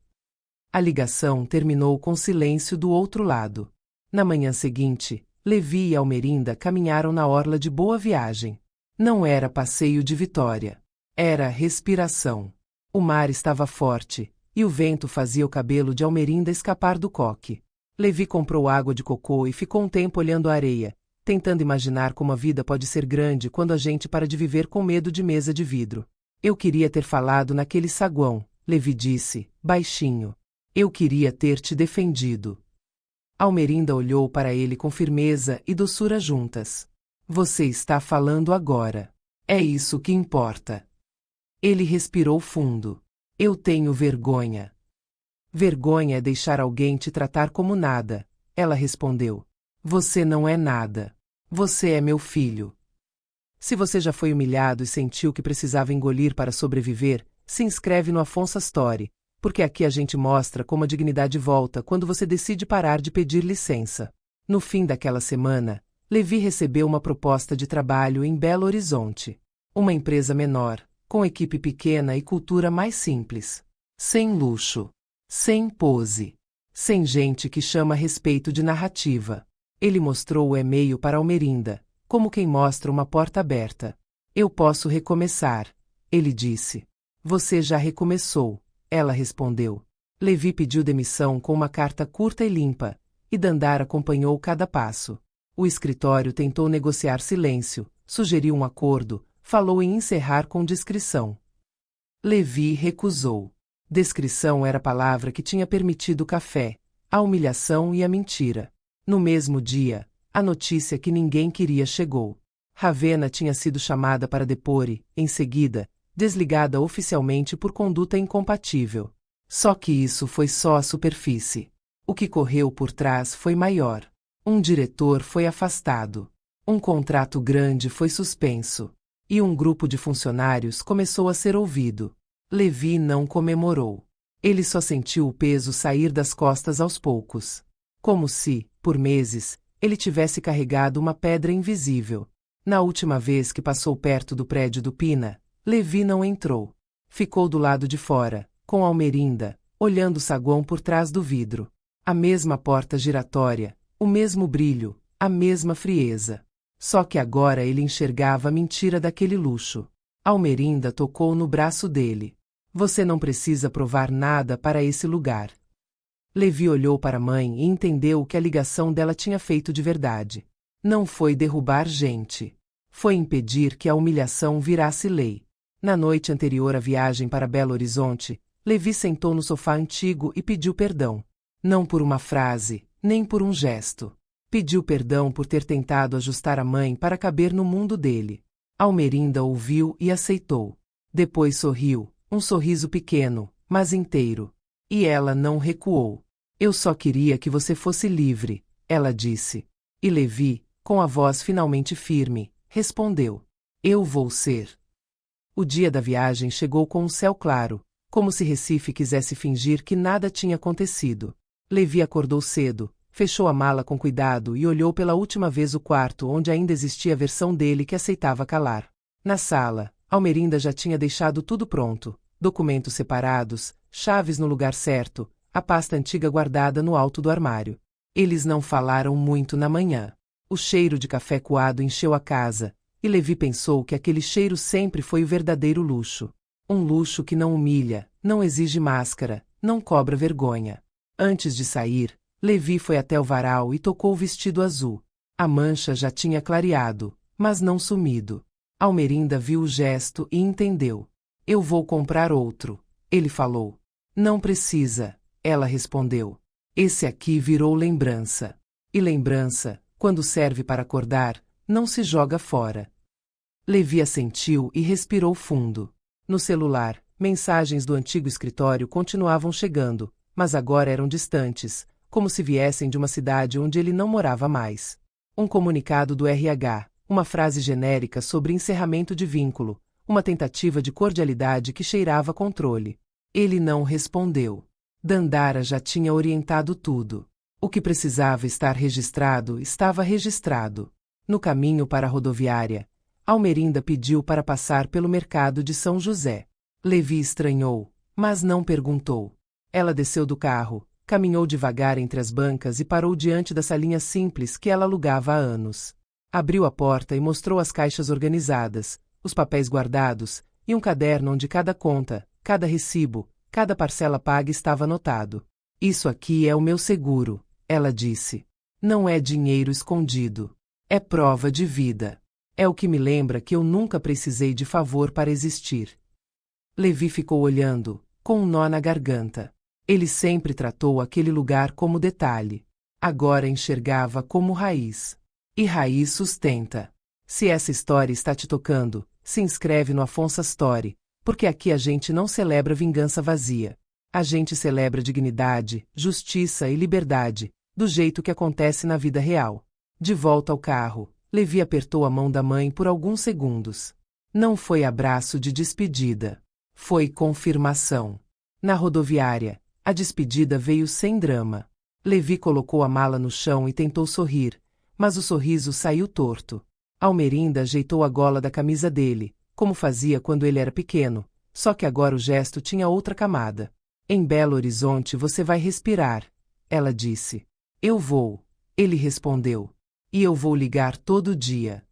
A ligação terminou com silêncio do outro lado. Na manhã seguinte, Levi e Almerinda caminharam na orla de Boa Viagem. Não era passeio de Vitória. Era respiração. O mar estava forte, e o vento fazia o cabelo de Almerinda escapar do coque. Levi comprou água de cocô e ficou um tempo olhando a areia, tentando imaginar como a vida pode ser grande quando a gente para de viver com medo de mesa de vidro. Eu queria ter falado naquele saguão, Levi disse, baixinho. Eu queria ter te defendido. Almerinda olhou para ele com firmeza e doçura juntas. Você está falando agora. É isso que importa. Ele respirou fundo. Eu tenho vergonha. Vergonha é deixar alguém te tratar como nada, ela respondeu. Você não é nada. Você é meu filho. Se você já foi humilhado e sentiu que precisava engolir para sobreviver, se inscreve no Afonso Story, porque aqui a gente mostra como a dignidade volta quando você decide parar de pedir licença. No fim daquela semana, Levi recebeu uma proposta de trabalho em Belo Horizonte. Uma empresa menor, com equipe pequena e cultura mais simples. Sem luxo. Sem pose. Sem gente que chama a respeito de narrativa. Ele mostrou o e-mail para Almerinda, como quem mostra uma porta aberta. Eu posso recomeçar, ele disse. Você já recomeçou, ela respondeu. Levi pediu demissão com uma carta curta e limpa, e Dandara acompanhou cada passo. O escritório tentou negociar silêncio, sugeriu um acordo, falou em encerrar com discrição. Levi recusou. Descrição era a palavra que tinha permitido o café, a humilhação e a mentira. No mesmo dia, a notícia que ninguém queria chegou. Ravenna tinha sido chamada para depor e, em seguida, desligada oficialmente por conduta incompatível. Só que isso foi só a superfície. O que correu por trás foi maior. Um diretor foi afastado. Um contrato grande foi suspenso. E um grupo de funcionários começou a ser ouvido. Levi não comemorou. Ele só sentiu o peso sair das costas aos poucos. Como se, por meses, ele tivesse carregado uma pedra invisível. Na última vez que passou perto do prédio do Pina, Levi não entrou. Ficou do lado de fora, com Almerinda, olhando o saguão por trás do vidro. A mesma porta giratória, o mesmo brilho, a mesma frieza. Só que agora ele enxergava a mentira daquele luxo. Almerinda tocou no braço dele. Você não precisa provar nada para esse lugar. Levi olhou para a mãe e entendeu que a ligação dela tinha feito de verdade. Não foi derrubar gente. Foi impedir que a humilhação virasse lei. Na noite anterior à viagem para Belo Horizonte, Levi sentou no sofá antigo e pediu perdão. Não por uma frase, nem por um gesto. Pediu perdão por ter tentado ajustar a mãe para caber no mundo dele. Almerinda ouviu e aceitou. Depois sorriu, um sorriso pequeno, mas inteiro. E ela não recuou. Eu só queria que você fosse livre, ela disse. E Levi, com a voz finalmente firme, respondeu. Eu vou ser. O dia da viagem chegou com um céu claro, como se Recife quisesse fingir que nada tinha acontecido. Levi acordou cedo, fechou a mala com cuidado e olhou pela última vez o quarto onde ainda existia a versão dele que aceitava calar. Na sala, Almerinda já tinha deixado tudo pronto, documentos separados, chaves no lugar certo, a pasta antiga guardada no alto do armário. Eles não falaram muito na manhã. O cheiro de café coado encheu a casa, e Levi pensou que aquele cheiro sempre foi o verdadeiro luxo. Um luxo que não humilha, não exige máscara, não cobra vergonha. Antes de sair, Levi foi até o varal e tocou o vestido azul. A mancha já tinha clareado, mas não sumido. Almerinda viu o gesto e entendeu. Eu vou comprar outro, ele falou. Não precisa, ela respondeu. Esse aqui virou lembrança. E lembrança, quando serve para acordar, não se joga fora. Levi assentiu e respirou fundo. No celular, mensagens do antigo escritório continuavam chegando, mas agora eram distantes, como se viessem de uma cidade onde ele não morava mais. Um comunicado do RH, uma frase genérica sobre encerramento de vínculo, uma tentativa de cordialidade que cheirava controle. Ele não respondeu. Dandara já tinha orientado tudo. O que precisava estar registrado estava registrado. No caminho para a rodoviária, Almerinda pediu para passar pelo mercado de São José. Levi estranhou, mas não perguntou. Ela desceu do carro, caminhou devagar entre as bancas e parou diante da salinha simples que ela alugava há anos. Abriu a porta e mostrou as caixas organizadas, os papéis guardados, e um caderno onde cada conta, cada recibo, cada parcela paga estava anotado. Isso aqui é o meu seguro, ela disse. Não é dinheiro escondido. É prova de vida. É o que me lembra que eu nunca precisei de favor para existir. Levi ficou olhando, com um nó na garganta. Ele sempre tratou aquele lugar como detalhe. Agora enxergava como raiz. E raiz sustenta. Se essa história está te tocando, se inscreve no Afonso Story, porque aqui a gente não celebra vingança vazia. A gente celebra dignidade, justiça e liberdade, do jeito que acontece na vida real. De volta ao carro, Levi apertou a mão da mãe por alguns segundos. Não foi abraço de despedida. Foi confirmação. Na rodoviária, a despedida veio sem drama. Levi colocou a mala no chão e tentou sorrir, mas o sorriso saiu torto. Almerinda ajeitou a gola da camisa dele, como fazia quando ele era pequeno, só que agora o gesto tinha outra camada. Em Belo Horizonte você vai respirar, ela disse. Eu vou, ele respondeu. E eu vou ligar todo dia.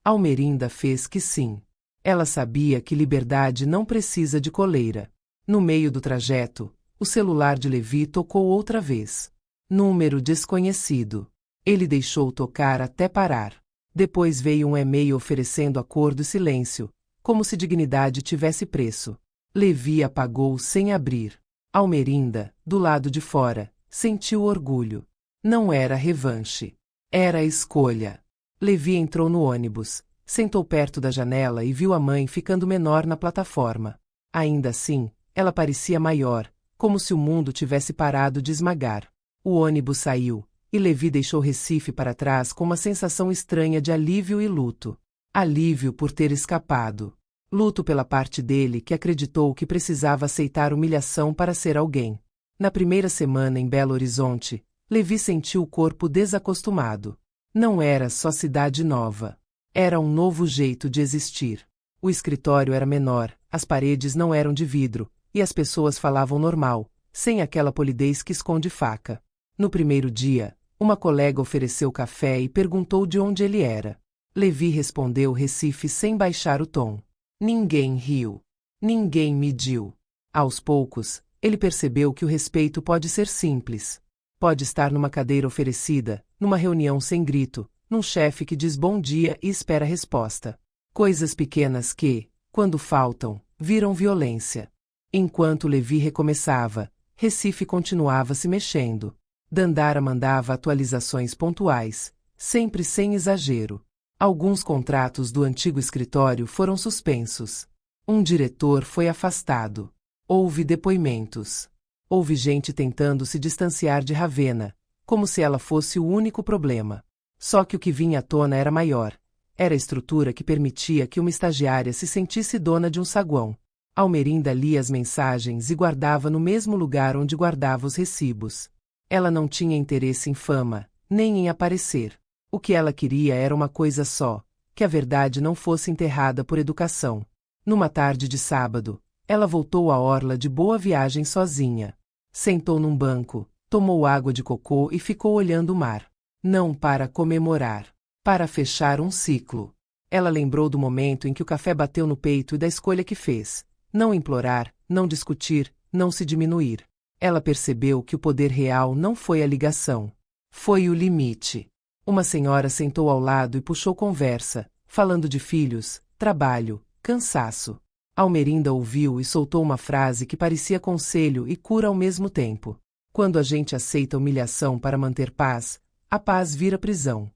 Almerinda fez que sim. Ela sabia que liberdade não precisa de coleira. No meio do trajeto, o celular de Levi tocou outra vez. Número desconhecido. Ele deixou tocar até parar. Depois veio um e-mail oferecendo acordo e silêncio, como se dignidade tivesse preço. Levi apagou sem abrir. Almerinda, do lado de fora, sentiu orgulho. Não era revanche. Era a escolha. Levi entrou no ônibus, sentou perto da janela e viu a mãe ficando menor na plataforma. Ainda assim, ela parecia maior, como se o mundo tivesse parado de esmagar. O ônibus saiu, e Levi deixou Recife para trás com uma sensação estranha de alívio e luto. Alívio por ter escapado. Luto pela parte dele que acreditou que precisava aceitar humilhação para ser alguém. Na primeira semana em Belo Horizonte, Levi sentiu o corpo desacostumado. Não era só cidade nova. Era um novo jeito de existir. O escritório era menor, as paredes não eram de vidro, e as pessoas falavam normal, sem aquela polidez que esconde faca. No primeiro dia, uma colega ofereceu café e perguntou de onde ele era. Levi respondeu Recife sem baixar o tom. Ninguém riu. Ninguém mediu. Aos poucos, ele percebeu que o respeito pode ser simples. Pode estar numa cadeira oferecida, numa reunião sem grito, num chefe que diz bom dia e espera resposta. Coisas pequenas que, quando faltam, viram violência. Enquanto Levi recomeçava, Recife continuava se mexendo. Dandara mandava atualizações pontuais, sempre sem exagero. Alguns contratos do antigo escritório foram suspensos. Um diretor foi afastado. Houve depoimentos. Houve gente tentando se distanciar de Ravena, como se ela fosse o único problema. Só que o que vinha à tona era maior. Era a estrutura que permitia que uma estagiária se sentisse dona de um saguão. Almerinda lia as mensagens e guardava no mesmo lugar onde guardava os recibos. Ela não tinha interesse em fama, nem em aparecer. O que ela queria era uma coisa só, que a verdade não fosse enterrada por educação. Numa tarde de sábado, ela voltou à orla de Boa Viagem sozinha. Sentou num banco, tomou água de cocô e ficou olhando o mar. Não para comemorar, para fechar um ciclo. Ela lembrou do momento em que o café bateu no peito e da escolha que fez. Não implorar, não discutir, não se diminuir. Ela percebeu que o poder real não foi a ligação. Foi o limite. Uma senhora sentou ao lado e puxou conversa, falando de filhos, trabalho, cansaço. Almerinda ouviu e soltou uma frase que parecia conselho e cura ao mesmo tempo. Quando a gente aceita humilhação para manter paz, a paz vira prisão.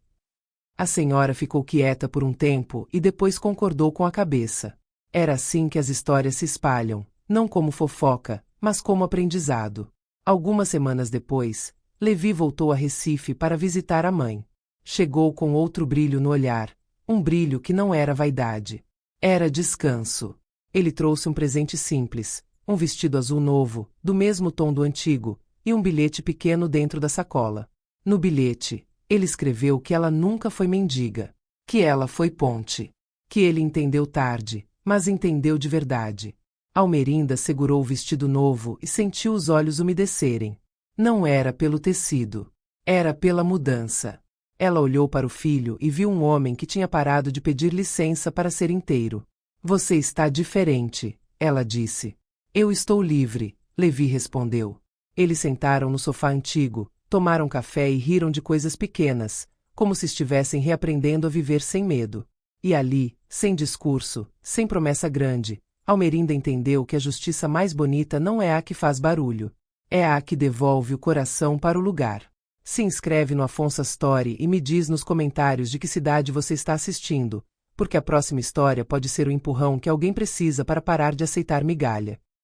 A senhora ficou quieta por um tempo e depois concordou com a cabeça. Era assim que as histórias se espalham, não como fofoca, mas como aprendizado. Algumas semanas depois, Levi voltou a Recife para visitar a mãe. Chegou com outro brilho no olhar, um brilho que não era vaidade. Era descanso. Ele trouxe um presente simples, um vestido azul novo, do mesmo tom do antigo, e um bilhete pequeno dentro da sacola. No bilhete, ele escreveu que ela nunca foi mendiga, que ela foi ponte, que ele entendeu tarde, mas entendeu de verdade. Almerinda segurou o vestido novo e sentiu os olhos umedecerem. Não era pelo tecido. Era pela mudança. Ela olhou para o filho e viu um homem que tinha parado de pedir licença para ser inteiro. Você está diferente, ela disse. Eu estou livre, Levi respondeu. Eles sentaram no sofá antigo, tomaram café e riram de coisas pequenas, como se estivessem reaprendendo a viver sem medo. E ali, sem discurso, sem promessa grande, Almerinda entendeu que a justiça mais bonita não é a que faz barulho. É a que devolve o coração para o lugar. Se inscreve no Afonso Story e me diz nos comentários de que cidade você está assistindo, porque a próxima história pode ser o empurrão que alguém precisa para parar de aceitar migalha.